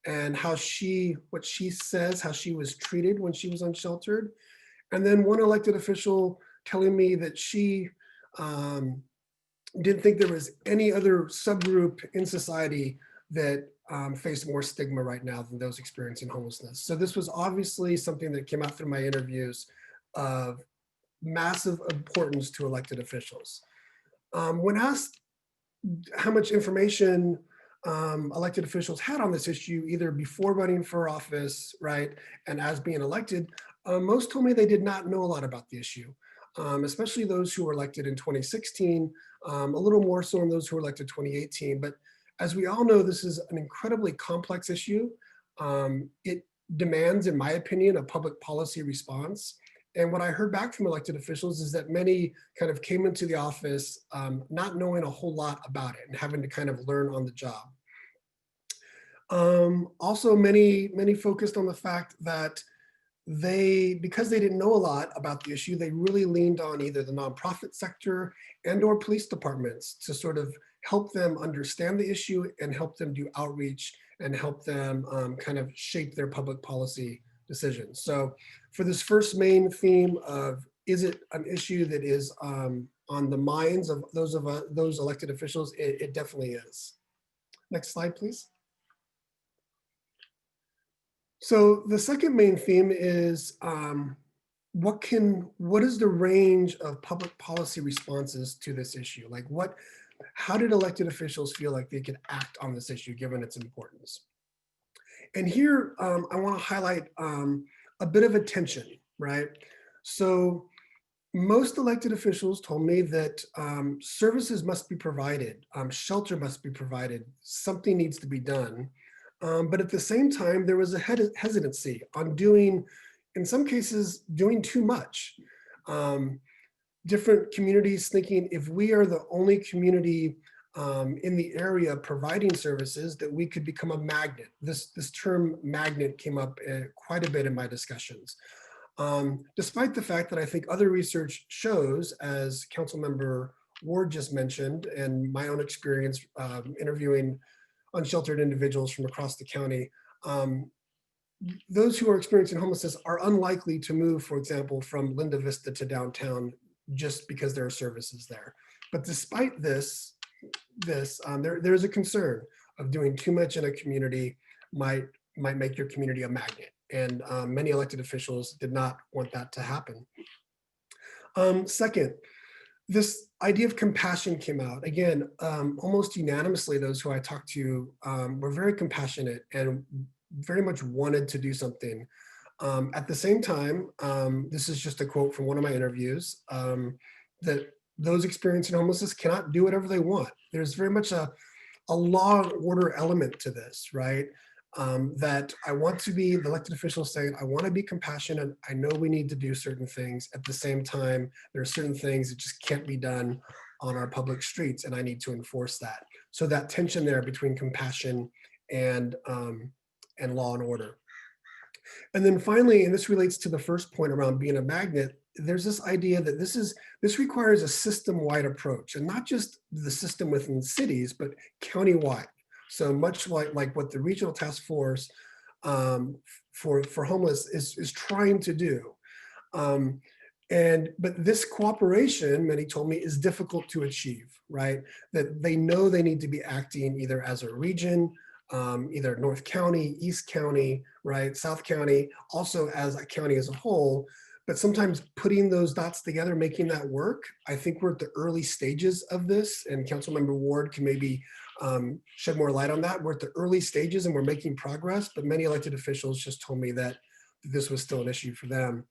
and what she says, how she was treated when she was unsheltered. And then one elected official telling me that she didn't think there was any other subgroup in society that face more stigma right now than those experiencing homelessness. So this was obviously something that came out through my interviews of massive importance to elected officials. When asked how much information elected officials had on this issue, either before running for office, right, and as being elected, most told me they did not know a lot about the issue, especially those who were elected in 2016, a little more so in those who were elected 2018. But as we all know, this is an incredibly complex issue. It demands, in my opinion, a public policy response. And what I heard back from elected officials is that many kind of came into the office not knowing a whole lot about it and having to kind of learn on the job. Also, many focused on the fact that because they didn't know a lot about the issue, they really leaned on either the nonprofit sector and/or police departments to sort of help them understand the issue and help them do outreach and help them kind of shape their public policy decisions. So for this first main theme of, is it an issue that is on the minds of those elected officials, it definitely is. Next slide, please. So the second main theme is what is the range of public policy responses to this issue? Like how did elected officials feel like they could act on this issue given its importance? And here I want to highlight a bit of a tension, right? So most elected officials told me that services must be provided, shelter must be provided, something needs to be done. But at the same time, there was a hesitancy on in some cases, doing too much. Different communities thinking if we are the only community in the area providing services, that we could become a magnet. This term magnet came up quite a bit in my discussions. Despite the fact that I think other research shows, as Councilmember Ward just mentioned, and my own experience interviewing unsheltered individuals from across the county, those who are experiencing homelessness are unlikely to move, for example, from Linda Vista to downtown just because there are services there. But despite this, there's a concern of doing too much in a community might make your community a magnet. And many elected officials did not want that to happen. Second, this idea of compassion came out. Again, almost unanimously, those who I talked to were very compassionate and very much wanted to do something. At the same time, this is just a quote from one of my interviews, that those experiencing homelessness cannot do whatever they want. There's very much a law and order element to this, right? That I want to be, the elected officials saying, I want to be compassionate. I know we need to do certain things. At the same time, there are certain things that just can't be done on our public streets, and I need to enforce that. So that tension there between compassion and law and order. And then finally, and this relates to the first point around being a magnet, there's this idea that this requires a system-wide approach, and not just the system within cities, but county-wide. So much like what the Regional Task Force for Homeless is trying to do. But this cooperation, many told me, is difficult to achieve, right? That they know they need to be acting either as a region, either North County, East County, right, South County, also as a county as a whole. But sometimes putting those dots together, making that work, I think we're at the early stages of this, and Councilmember Ward can maybe shed more light on that. We're at the early stages and we're making progress, but many elected officials just told me that this was still an issue for them.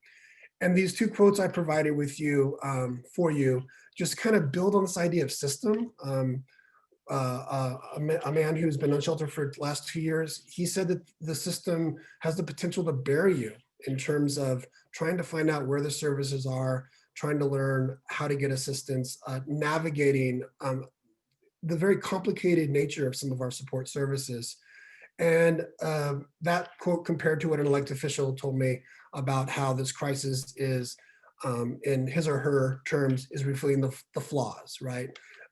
And these two quotes I provided with you, for you, just kind of build on this idea of system. A man who's been on shelter for the last 2 years, he said that the system has the potential to bury you in terms of trying to find out where the services are, trying to learn how to get assistance, navigating the very complicated nature of some of our support services. And that quote compared to what an elected official told me about how this crisis is, in his or her terms, is reflecting the flaws, right?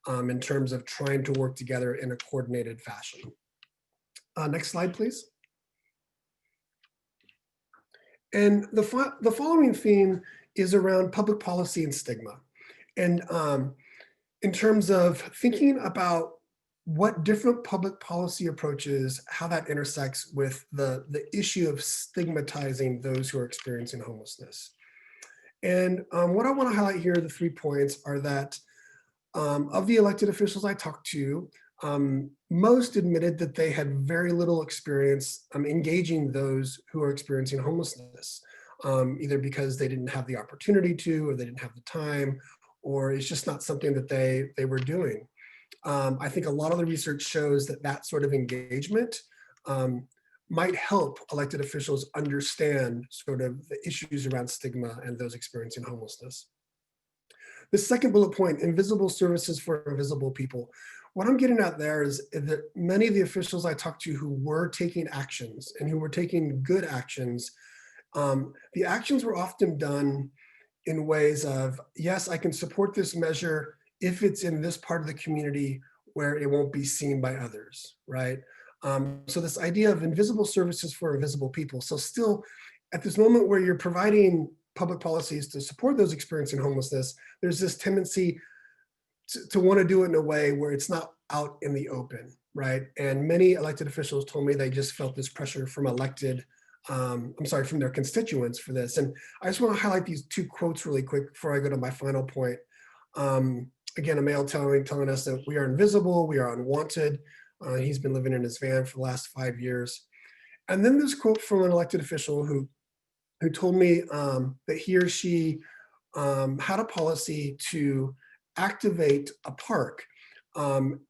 In terms of trying to work together in a coordinated fashion. Next slide, please. And the following theme is around public policy and stigma. And in terms of thinking about what different public policy approaches, how that intersects with the issue of stigmatizing those who are experiencing homelessness. And what I want to highlight here, the 3 points, are that of the elected officials I talked to, most admitted that they had very little experience engaging those who are experiencing homelessness, either because they didn't have the opportunity to, or they didn't have the time, or it's just not something that they were doing. I think a lot of the research shows that that sort of engagement might help elected officials understand sort of the issues around stigma and those experiencing homelessness. The second bullet point, invisible services for invisible people. What I'm getting at there is that many of the officials I talked to who were taking actions and who were taking good actions, the actions were often done in ways of, yes, I can support this measure if it's in this part of the community where it won't be seen by others, right? So this idea of invisible services for invisible people. So still at this moment where you're providing public policies to support those experiencing homelessness, there's this tendency to want to do it in a way where it's not out in the open, right? And many elected officials told me they just felt this pressure from from their constituents for this. And I just want to highlight these 2 quotes really quick before I go to my final point. Again, a male telling us that we are invisible, we are unwanted. He's been living in his van for the last 5 years. And then this quote from an elected official who told me that he or she had a policy to activate a park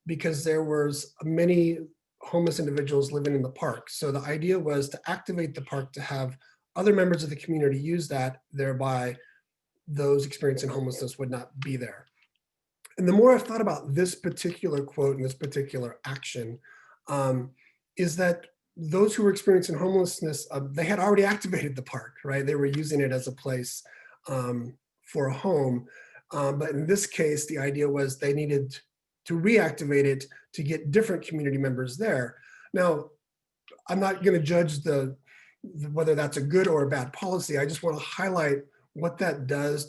because there was many homeless individuals living in the park. So the idea was to activate the park to have other members of the community use that, thereby those experiencing homelessness would not be there. And the more I've thought about this particular quote and this particular action, is that those who were experiencing homelessness, they had already activated the park, right? They were using it as a place for a home. But in this case, the idea was they needed to reactivate it to get different community members there. Now, I'm not going to judge whether that's a good or a bad policy. I just want to highlight what that does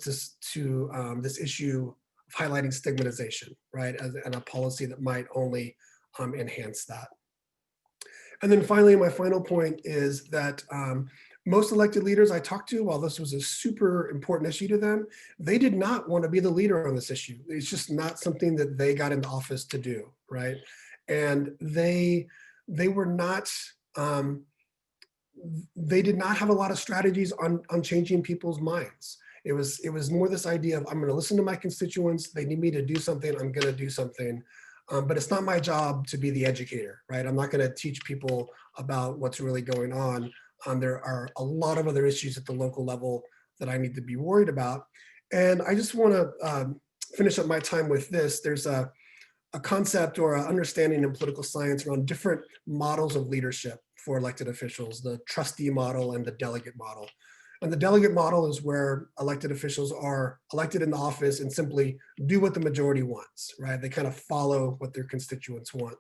to this issue of highlighting stigmatization, right? And a policy that might only enhance that. And then finally, my final point is that most elected leaders I talked to, while this was a super important issue to them, they did not want to be the leader on this issue. It's just not something that they got into office to do, right? And they were not, they did not have a lot of strategies on changing people's minds. It was more this idea of, I'm going to listen to my constituents. They need me to do something. I'm going to do something. But it's not my job to be the educator, right? I'm not going to teach people about what's really going on. There are a lot of other issues at the local level that I need to be worried about. And I just want to finish up my time with this. There's a concept or an understanding in political science around different models of leadership for elected officials, the trustee model and the delegate model. And the delegate model is where elected officials are elected in the office and simply do what the majority wants, right? They kind of follow what their constituents want.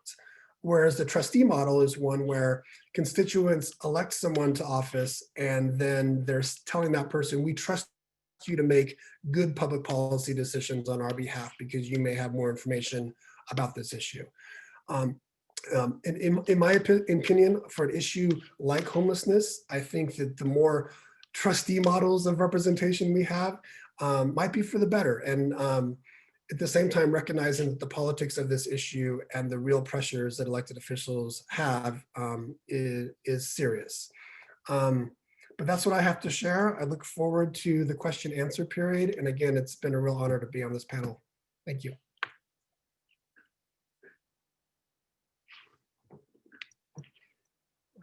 Whereas the trustee model is one where constituents elect someone to office and then they're telling that person, we trust you to make good public policy decisions on our behalf because you may have more information about this issue. In my opinion, for an issue like homelessness, I think that the more trustee models of representation we have might be for the better. And at the same time, recognizing that the politics of this issue and the real pressures that elected officials have is serious. But that's what I have to share. I look forward to the question answer period. And again, it's been a real honor to be on this panel. Thank you.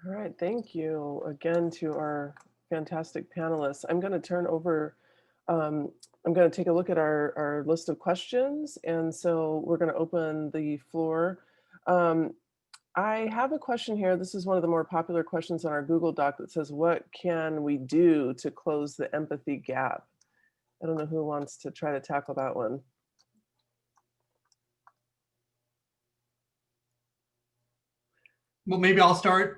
All right, thank you again to our fantastic panelists. I'm going to turn over, I'm going to take a look at our list of questions. And so we're going to open the floor. I have a question here. This is one of the more popular questions on our Google Doc that says, what can we do to close the empathy gap? I don't know who wants to try to tackle that one. Well, maybe I'll start.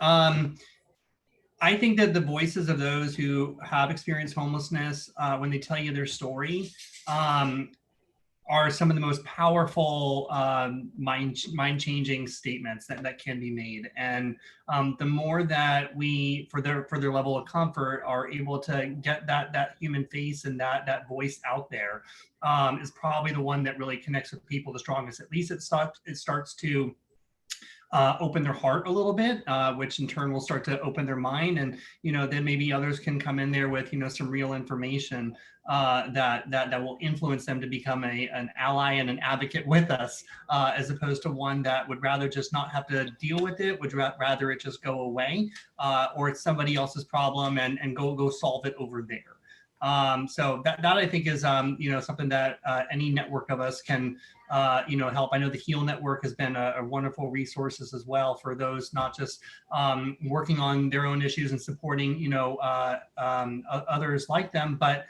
I think that the voices of those who have experienced homelessness, when they tell you their story, are some of the most powerful mind-changing statements that can be made. And the more that we, for their level of comfort, are able to get that human face and that voice out there, is probably the one that really connects with people the strongest. At least it starts to open their heart a little bit, which in turn will start to open their mind, and then maybe others can come in there with some real information that will influence them to become an ally and an advocate with us, as opposed to one that would rather just not have to deal with it, would rather it just go away, or it's somebody else's problem and go solve it over there. So that I think is something that any network of us can help. I know the HEAL network has been a wonderful resources as well for those not just working on their own issues and supporting others like them, but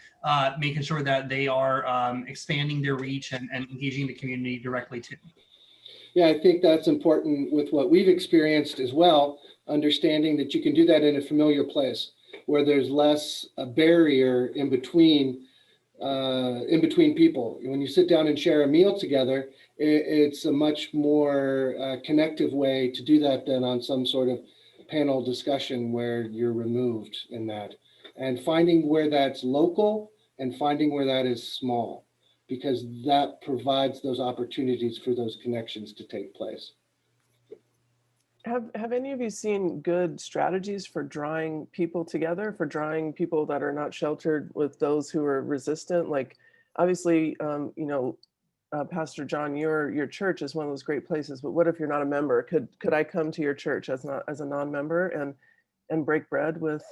making sure that they are expanding their reach and engaging the community directly too. Yeah, I think that's important with what we've experienced as well, understanding that you can do that in a familiar place where there's less a barrier in between people. When you sit down and share a meal together, it's a much more connective way to do that than on some sort of panel discussion where you're removed in that. And finding where that's local and finding where that is small, because that provides those opportunities for those connections to take place. Have any of you seen good strategies for drawing people together, for drawing people that are not sheltered with those who are resistant? Like, obviously, Pastor John, your church is one of those great places, but what if you're not a member? Could I come to your church as a non-member and break bread with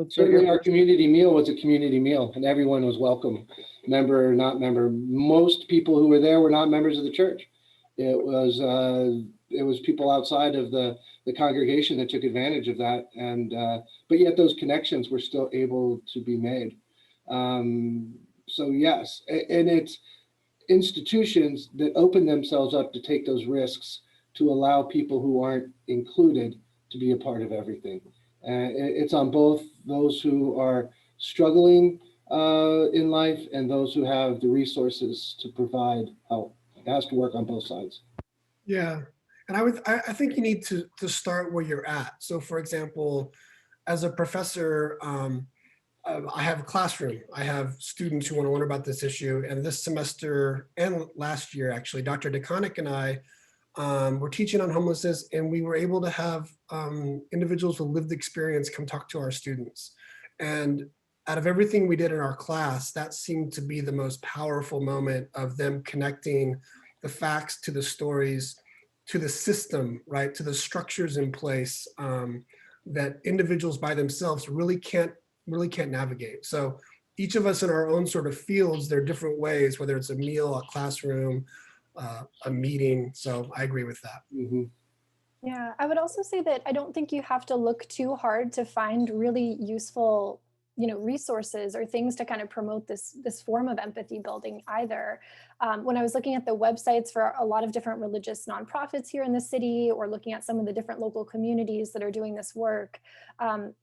Certainly our community meal was a community meal and everyone was welcome, member or not member. Most people who were there were not members of the church. It was people outside of the congregation that took advantage of that, and but yet those connections were still able to be made. So yes, and it's institutions that open themselves up to take those risks to allow people who aren't included to be a part of everything. It's on both those who are struggling in life and those who have the resources to provide help. It has to work on both sides. Yeah, and I think you need to start where you're at. So for example, as a professor, I have a classroom. I have students who want to learn about this issue. And this semester and last year, actually, Dr. DeConnick and I were teaching on homelessness, and we were able to have individuals with lived experience come talk to our students. And out of everything we did in our class, that seemed to be the most powerful moment of them connecting the facts to the stories, to the system, right, to the structures in place that individuals by themselves really can't navigate. So each of us in our own sort of fields, there are different ways, whether it's a meal, a classroom, a meeting. So I agree with that. Mm-hmm. Yeah, I would also say that I don't think you have to look too hard to find really useful, resources or things to kind of promote this form of empathy building either. When I was looking at the websites for a lot of different religious nonprofits here in the city, or looking at some of the different local communities that are doing this work,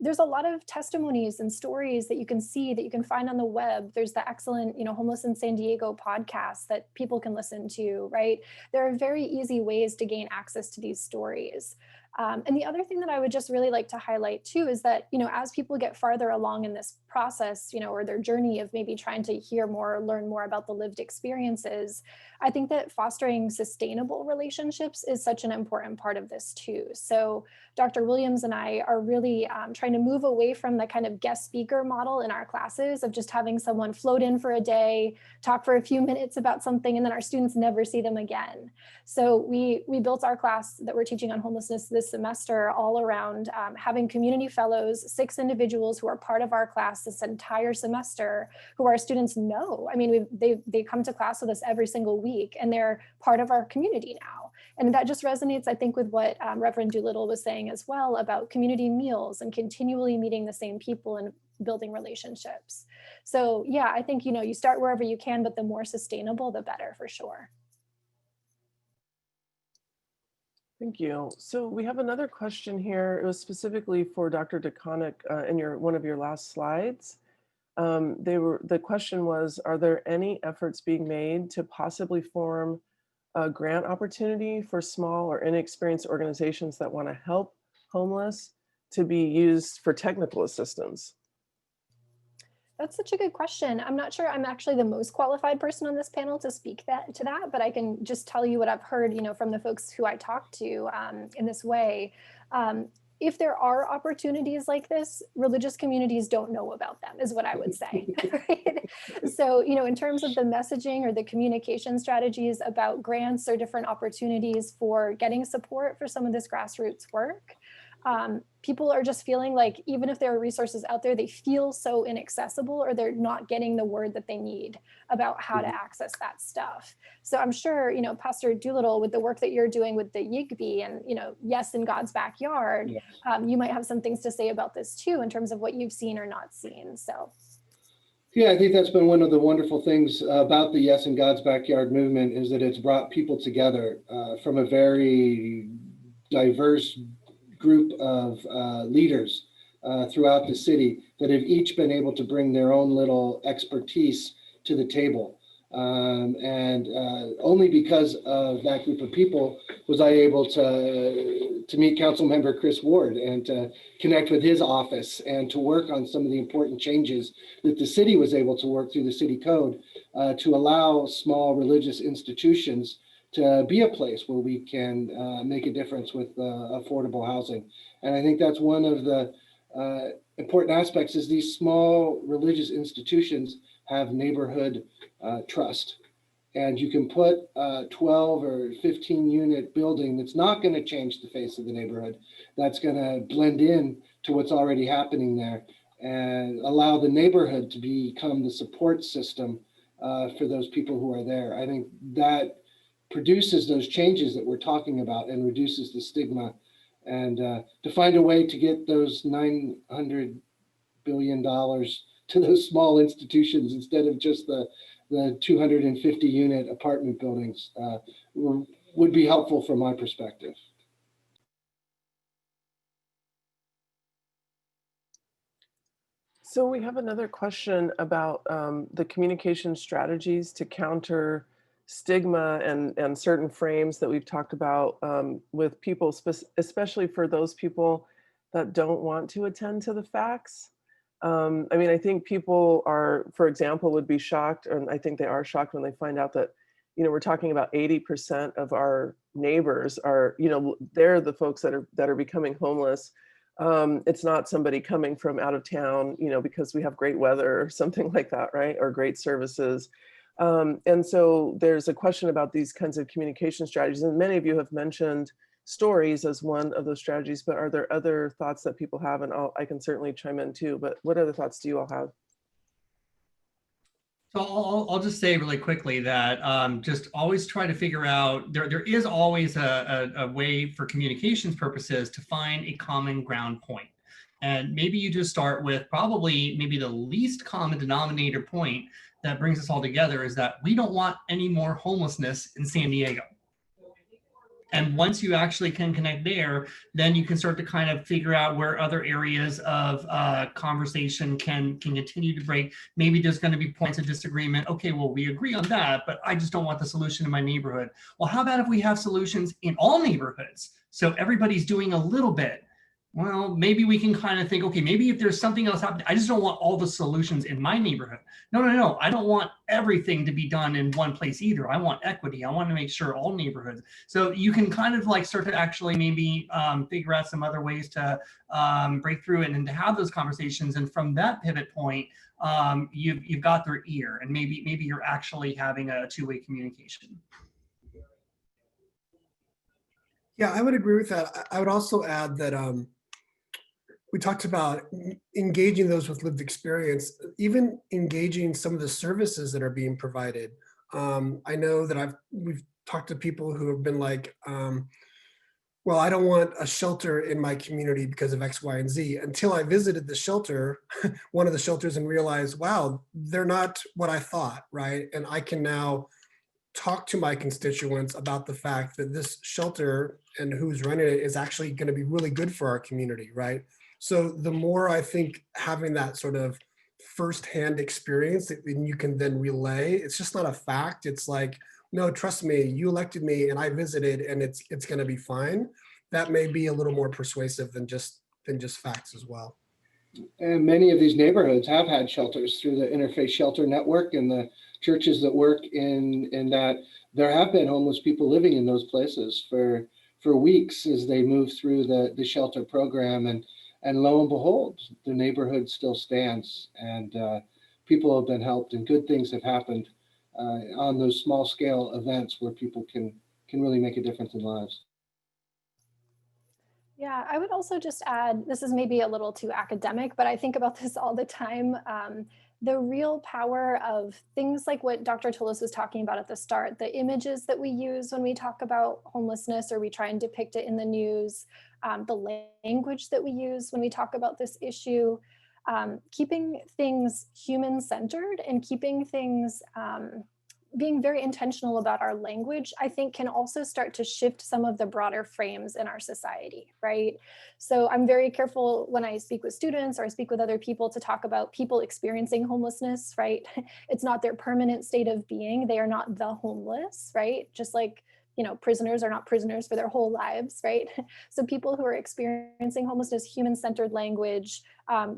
there's a lot of testimonies and stories that you can see, that you can find on the web. There's the excellent, Homeless in San Diego podcast that people can listen to, right? There are very easy ways to gain access to these stories. And the other thing that I would just really like to highlight too is that, as people get farther along in this process, or their journey of maybe trying to hear more or learn more about the lived experiences, I think that fostering sustainable relationships is such an important part of this too. So Dr. Williams and I are really trying to move away from the kind of guest speaker model in our classes of just having someone float in for a day, talk for a few minutes about something, and then our students never see them again. So we built our class that we're teaching on homelessness this semester all around having community fellows, 6 individuals who are part of our class this entire semester, who our students know. I mean, they come to class with us every single week, and they're part of our community now. And that just resonates, I think, with what Reverend Doolittle was saying as well about community meals and continually meeting the same people and building relationships. So yeah, I think, you start wherever you can, but the more sustainable, the better for sure. Thank you. So we have another question here. It was specifically for Dr. DeConnick in one of your last slides. The question was, are there any efforts being made to possibly form a grant opportunity for small or inexperienced organizations that want to help homeless to be used for technical assistance? That's such a good question. I'm not sure I'm actually the most qualified person on this panel to speak to that, but I can just tell you what I've heard, from the folks who I talk to in this way. If there are opportunities like this, religious communities don't know about them, is what I would say. Right? So, in terms of the messaging or the communication strategies about grants or different opportunities for getting support for some of this grassroots work, people are just feeling like even if there are resources out there, they feel so inaccessible, or they're not getting the word that they need about how to access that stuff. So I'm sure, Pastor Doolittle, with the work that you're doing with the YIGBY and, Yes in God's Backyard, Yes. You might have some things to say about this too, in terms of what you've seen or not seen. So. Yeah, I think that's been one of the wonderful things about the Yes in God's Backyard movement, is that it's brought people together from a very diverse group of leaders throughout the city that have each been able to bring their own little expertise to the table. And only because of that group of people was I able to meet Councilmember Chris Ward and to connect with his office and to work on some of the important changes that the city was able to work through the city code to allow small religious institutions to be a place where we can make a difference with affordable housing. And I think that's one of the important aspects, is these small religious institutions have neighborhood trust. And you can put a 12 or 15 unit building that's not going to change the face of the neighborhood, that's going to blend in to what's already happening there, and allow the neighborhood to become the support system for those people who are there. I think that produces those changes that we're talking about and reduces the stigma. And to find a way to get those $900 billion to those small institutions instead of just the 250 unit apartment buildings would be helpful from my perspective. So we have another question about the communication strategies to counter stigma and certain frames that we've talked about with people, especially for those people that don't want to attend to the facts. I mean, I think people are, for example, would be shocked, and I think they are shocked when they find out that, we're talking about 80% of our neighbors are, they're the folks that are becoming homeless. It's not somebody coming from out of town, because we have great weather or something like that, right? Or great services. And so there's a question about these kinds of communication strategies. And many of you have mentioned stories as one of those strategies, but are there other thoughts that people have? And I can certainly chime in too, but what other thoughts do you all have? So I'll just say really quickly that just always try to figure out, there is always a way for communications purposes to find a common ground point. And maybe you just start with probably maybe the least common denominator point that brings us all together is that we don't want any more homelessness in San Diego. And once you actually can connect there, then you can start to kind of figure out where other areas of conversation can continue to break. Maybe there's going to be points of disagreement. Okay, well, we agree on that, but I just don't want the solution in my neighborhood. Well, how about if we have solutions in all neighborhoods? So everybody's doing a little bit. Well, maybe we can kind of think, okay, maybe if there's something else happening, I just don't want all the solutions in my neighborhood. No. I don't want everything to be done in one place either. I want equity. I want to make sure all neighborhoods. So you can kind of like start to actually maybe figure out some other ways to break through it and to have those conversations. And from that pivot point, you've got their ear, and maybe you're actually having a two-way communication. Yeah, I would agree with that. I would also add that we talked about engaging those with lived experience, even engaging some of the services that are being provided. I know that we've talked to people who have been like, well, I don't want a shelter in my community because of X, Y, and Z, until I visited the shelter, one of the shelters, and realized, wow, they're not what I thought, right? And I can now talk to my constituents about the fact that this shelter and who's running it is actually going to be really good for our community, right? So the more I think having that sort of firsthand experience that you can then relay, it's just not a fact. It's like, no, trust me, you elected me and I visited and it's going to be fine. That may be a little more persuasive than just facts as well. And many of these neighborhoods have had shelters through the Interfaith Shelter Network and the churches that work in that. There have been homeless people living in those places for weeks as they move through the shelter program, and lo and behold, the neighborhood still stands, and people have been helped, and good things have happened on those small scale events where people can really make a difference in lives. Yeah, I would also just add, this is maybe a little too academic, but I think about this all the time. The real power of things like what Dr. Tullis was talking about at the start, the images that we use when we talk about homelessness or we try and depict it in the news, the language that we use when we talk about this issue, keeping things human-centered and keeping things being very intentional about our language, I think can also start to shift some of the broader frames in our society, right? So I'm very careful when I speak with students or I speak with other people to talk about people experiencing homelessness, right? It's not their permanent state of being. They are not the homeless, right? Just like, prisoners are not prisoners for their whole lives, right? So people who are experiencing homelessness, human-centered language,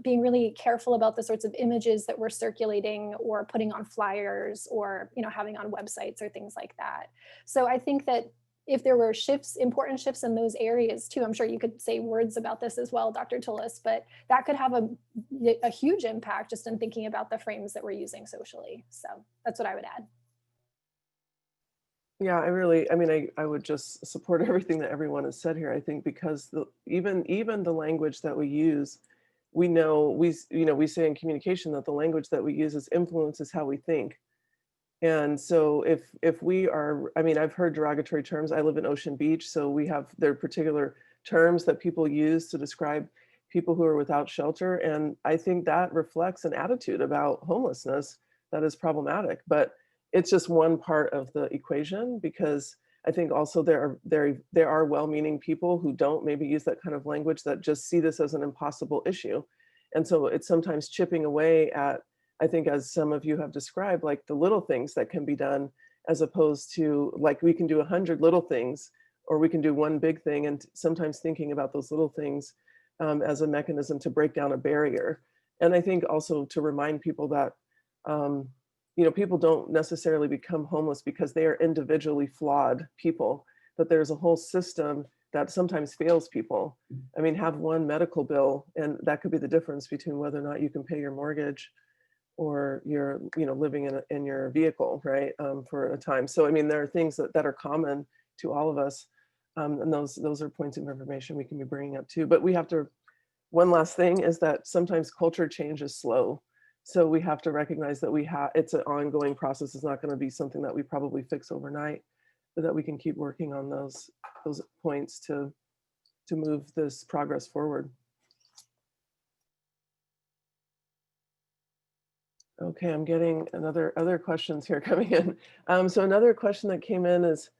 being really careful about the sorts of images that we're circulating or putting on flyers or having on websites or things like that. So I think that if there were important shifts in those areas too, I'm sure you could say words about this as well, Dr. Tullis, but that could have a huge impact just in thinking about the frames that we're using socially. So that's what I would add. Yeah, I would just support everything that everyone has said here. I think because even the language that we use, we say in communication that the language that we use influences how we think. And so if we are, I've heard derogatory terms. I live in Ocean Beach, so there are particular terms that people use to describe people who are without shelter. And I think that reflects an attitude about homelessness that is problematic. But it's just one part of the equation, because I think also there are well-meaning people who don't maybe use that kind of language, that just see this as an impossible issue. And so it's sometimes chipping away at, I think, as some of you have described, like the little things that can be done, as opposed to like we can do 100 little things or we can do one big thing. And sometimes thinking about those little things as a mechanism to break down a barrier. And I think also to remind people that, people don't necessarily become homeless because they are individually flawed people, that there's a whole system that sometimes fails people. I mean, have one medical bill, and that could be the difference between whether or not you can pay your mortgage or you're, living in your vehicle, right, for a time. So, I mean, there are things that are common to all of us. And those are points of information we can be bringing up too. But we have to, one last thing is that sometimes culture change is slow. So we have to recognize that it's an ongoing process. It's not going to be something that we probably fix overnight, but that we can keep working on those points to move this progress forward. Okay, I'm getting other questions here coming in. So another question that came in is,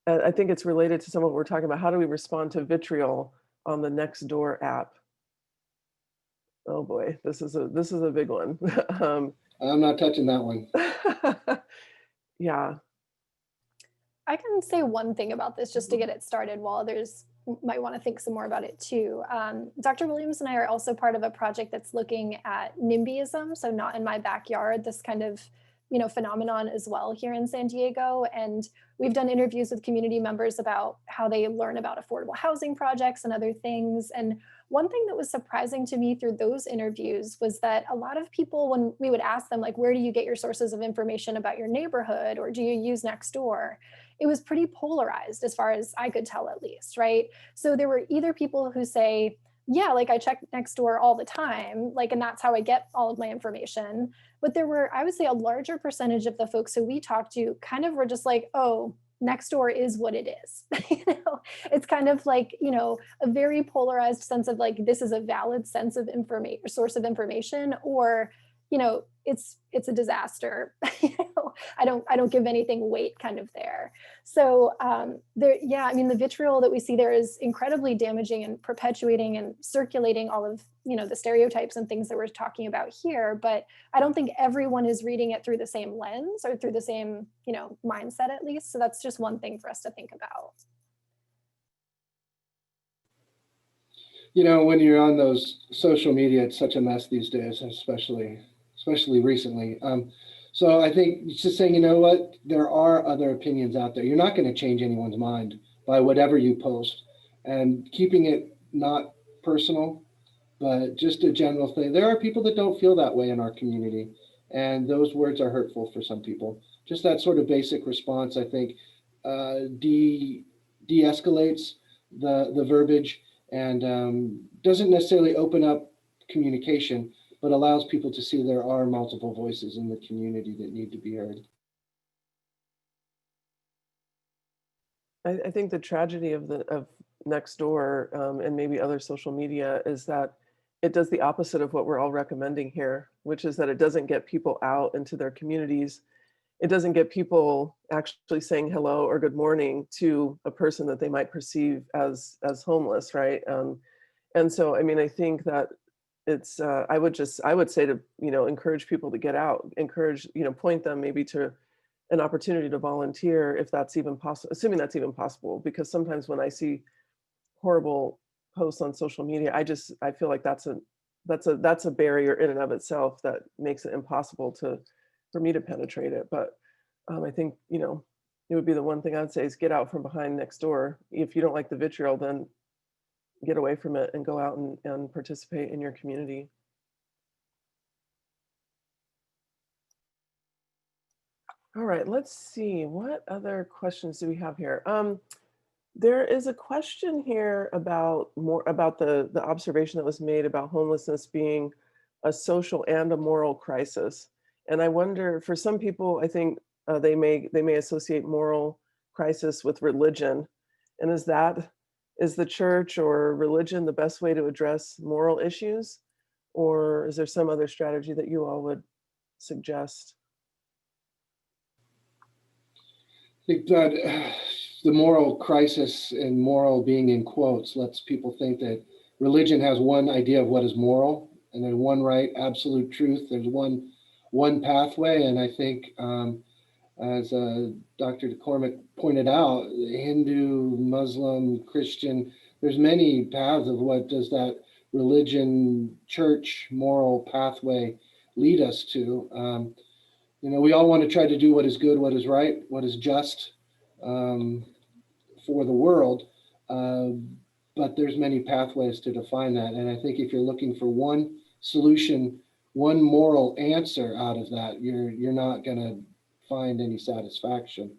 I think it's related to some of what we're talking about. How do we respond to vitriol on the Nextdoor app? Oh boy, this is a big one. I'm not touching that one. Yeah. I can say one thing about this just to get it started while others might want to think some more about it too. Dr. Williams and I are also part of a project that's looking at NIMBYism, so not in my backyard, this kind of phenomenon as well here in San Diego. And we've done interviews with community members about how they learn about affordable housing projects and other things. And one thing that was surprising to me through those interviews was that a lot of people, when we would ask them, like, where do you get your sources of information about your neighborhood, or do you use Nextdoor? It was pretty polarized as far as I could tell, at least, right? So there were either people who say, yeah, like I check Nextdoor all the time, like, and that's how I get all of my information. But there were, I would say, a larger percentage of the folks who we talked to kind of were just like, oh, Nextdoor is what it is. It's kind of like, a very polarized sense of like, this is a valid sense of information, source of information, or, it's a disaster. I don't give anything weight kind of there. So the vitriol that we see there is incredibly damaging and perpetuating and circulating all of, the stereotypes and things that we're talking about here. But I don't think everyone is reading it through the same lens or through the same, mindset, at least. So that's just one thing for us to think about. When you're on those social media, it's such a mess these days, especially recently. So I think it's just saying, what, there are other opinions out there. You're not going to change anyone's mind by whatever you post, and keeping it not personal, but just a general thing. There are people that don't feel that way in our community, and those words are hurtful for some people. Just that sort of basic response, I think, de-escalates the verbiage, and doesn't necessarily open up communication, but allows people to see there are multiple voices in the community that need to be heard. I think the tragedy of Nextdoor and maybe other social media is that it does the opposite of what we're all recommending here, which is that it doesn't get people out into their communities. It doesn't get people actually saying hello or good morning to a person that they might perceive as homeless, right? And so, I mean, I think that it's I would say to encourage people to get out, point them maybe to an opportunity to volunteer if that's even possible, assuming that's even possible, because sometimes when I see horrible posts on social media, I feel like that's a barrier in and of itself that makes it impossible for me to penetrate it. But I think it would be the one thing I'd say is get out from behind Nextdoor. If you don't like the vitriol, then get away from it and go out and participate in your community. All right, let's see. What other questions do we have here? There is a question here about the observation that was made about homelessness being a social and a moral crisis. And I wonder, for some people, I think they may associate moral crisis with religion. And is the church or religion the best way to address moral issues? Or is there some other strategy that you all would suggest? I think that the moral crisis, and moral being in quotes, lets people think that religion has one idea of what is moral, and then one right, absolute truth. There's one pathway, and I think, as Dr. DeCormick pointed out, Hindu, Muslim, Christian, there's many paths of what does that religion, church, moral pathway lead us to. We all want to try to do what is good, what is right, what is just for the world, but there's many pathways to define that. And I think if you're looking for one solution, one moral answer out of that, you're not going to find any satisfaction.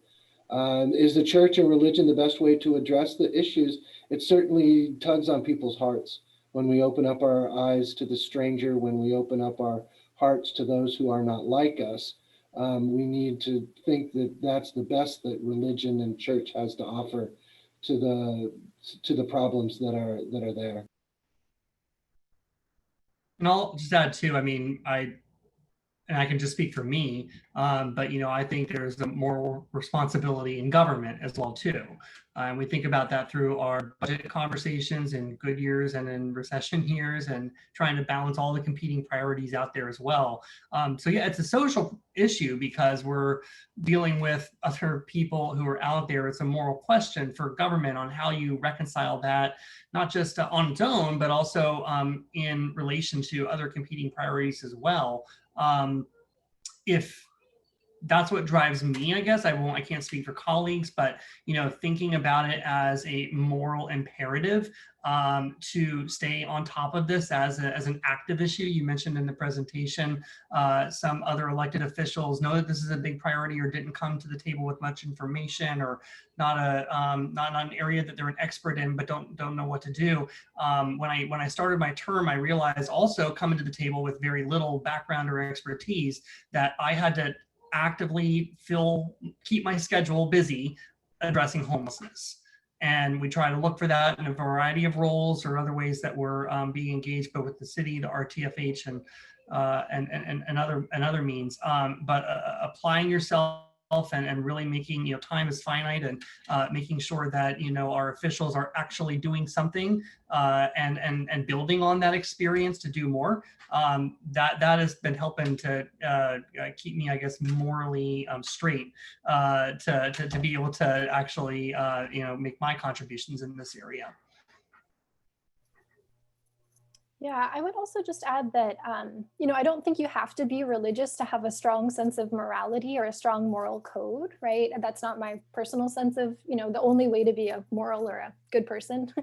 Is the church and religion the best way to address the issues? It certainly tugs on people's hearts when we open up our eyes to the stranger, when we open up our hearts to those who are not like us. We need to think that that's the best that religion and church has to offer to the problems that are there. And I'll just add too, I mean, I can just speak for me, but I think there's a moral responsibility in government as well too. And we think about that through our budget conversations in good years and in recession years, and trying to balance all the competing priorities out there as well. So yeah, it's a social issue because we're dealing with other people who are out there. It's a moral question for government on how you reconcile that, not just on its own, but also in relation to other competing priorities as well. If that's what drives me, I guess I can't speak for colleagues, but thinking about it as a moral imperative to stay on top of this as an active issue. You mentioned in the presentation some other elected officials know that this is a big priority or didn't come to the table with much information, or not an area that they're an expert in but don't know what to do. When I started my term, I realized also coming to the table with very little background or expertise that I had to actively keep my schedule busy addressing homelessness. And we try to look for that in a variety of roles or other ways that we're being engaged, both with the city, the RTFH, and other means. But applying yourself and really making, time is finite, and making sure that, our officials are actually doing something and building on that experience to do more. That has been helping to keep me, I guess, morally straight to be able to actually, make my contributions in this area. Yeah, I would also just add that, I don't think you have to be religious to have a strong sense of morality or a strong moral code, right? And that's not my personal sense of, the only way to be a moral or a good person.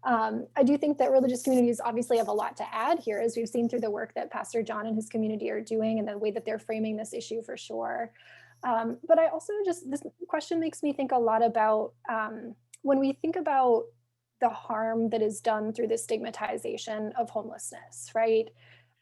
I do think that religious communities obviously have a lot to add here, as we've seen through the work that Pastor John and his community are doing and the way that they're framing this issue for sure. But I also this question makes me think a lot about when we think about the harm that is done through the stigmatization of homelessness, right?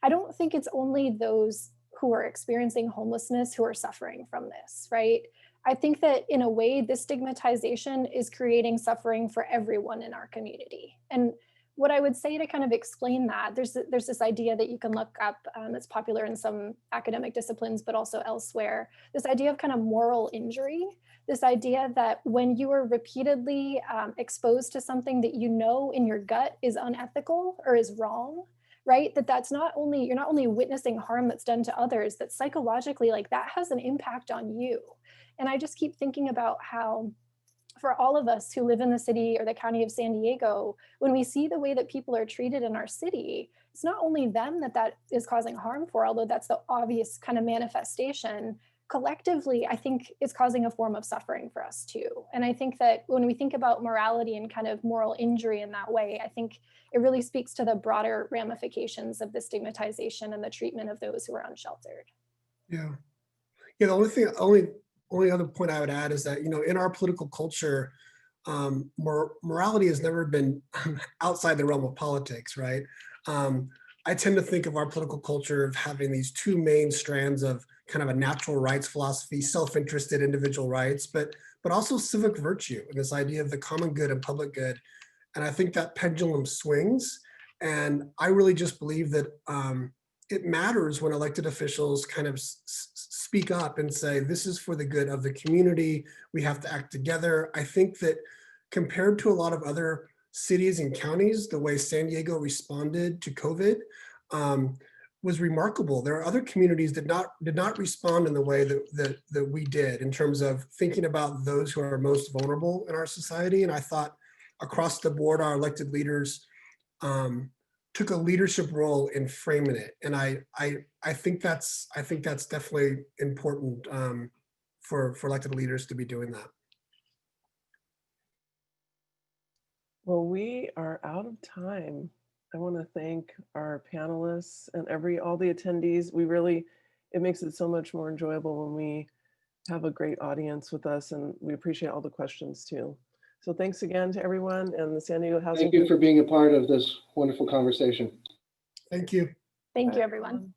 I don't think it's only those who are experiencing homelessness who are suffering from this, right? I think that in a way, this stigmatization is creating suffering for everyone in our community. And what I would say to kind of explain that, there's this idea that you can look up, it's popular in some academic disciplines, but also elsewhere, this idea of kind of moral injury, this idea that when you are repeatedly exposed to something that in your gut is unethical or is wrong, right? That's not only, you're not only witnessing harm that's done to others, that psychologically, like, that has an impact on you. And I just keep thinking about how, for all of us who live in the city or the county of San Diego, when we see the way that people are treated in our city, it's not only them that is causing harm for, although that's the obvious kind of manifestation. Collectively, I think it's causing a form of suffering for us too. And I think that when we think about morality and kind of moral injury in that way, I think it really speaks to the broader ramifications of the stigmatization and the treatment of those who are unsheltered. Yeah. The only other point I would add is that, in our political culture, morality has never been outside the realm of politics, right? I tend to think of our political culture of having these two main strands of kind of a natural rights philosophy, self-interested individual rights, but also civic virtue, and this idea of the common good and public good. And I think that pendulum swings. And I really just believe that it matters when elected officials kind of speak up and say, this is for the good of the community. We have to act together. I think that compared to a lot of other cities and counties, the way San Diego responded to COVID was remarkable. There are other communities that did not respond in the way that we did in terms of thinking about those who are most vulnerable in our society. And I thought across the board, our elected leaders took a leadership role in framing it. And I think that's definitely important for elected leaders to be doing that. Well, we are out of time. I want to thank our panelists and all the attendees. It makes it so much more enjoyable when we have a great audience with us, and we appreciate all the questions too. So thanks again to everyone and the San Diego Housing. Thank you for being a part of this wonderful conversation. Thank you. Thank you, everyone.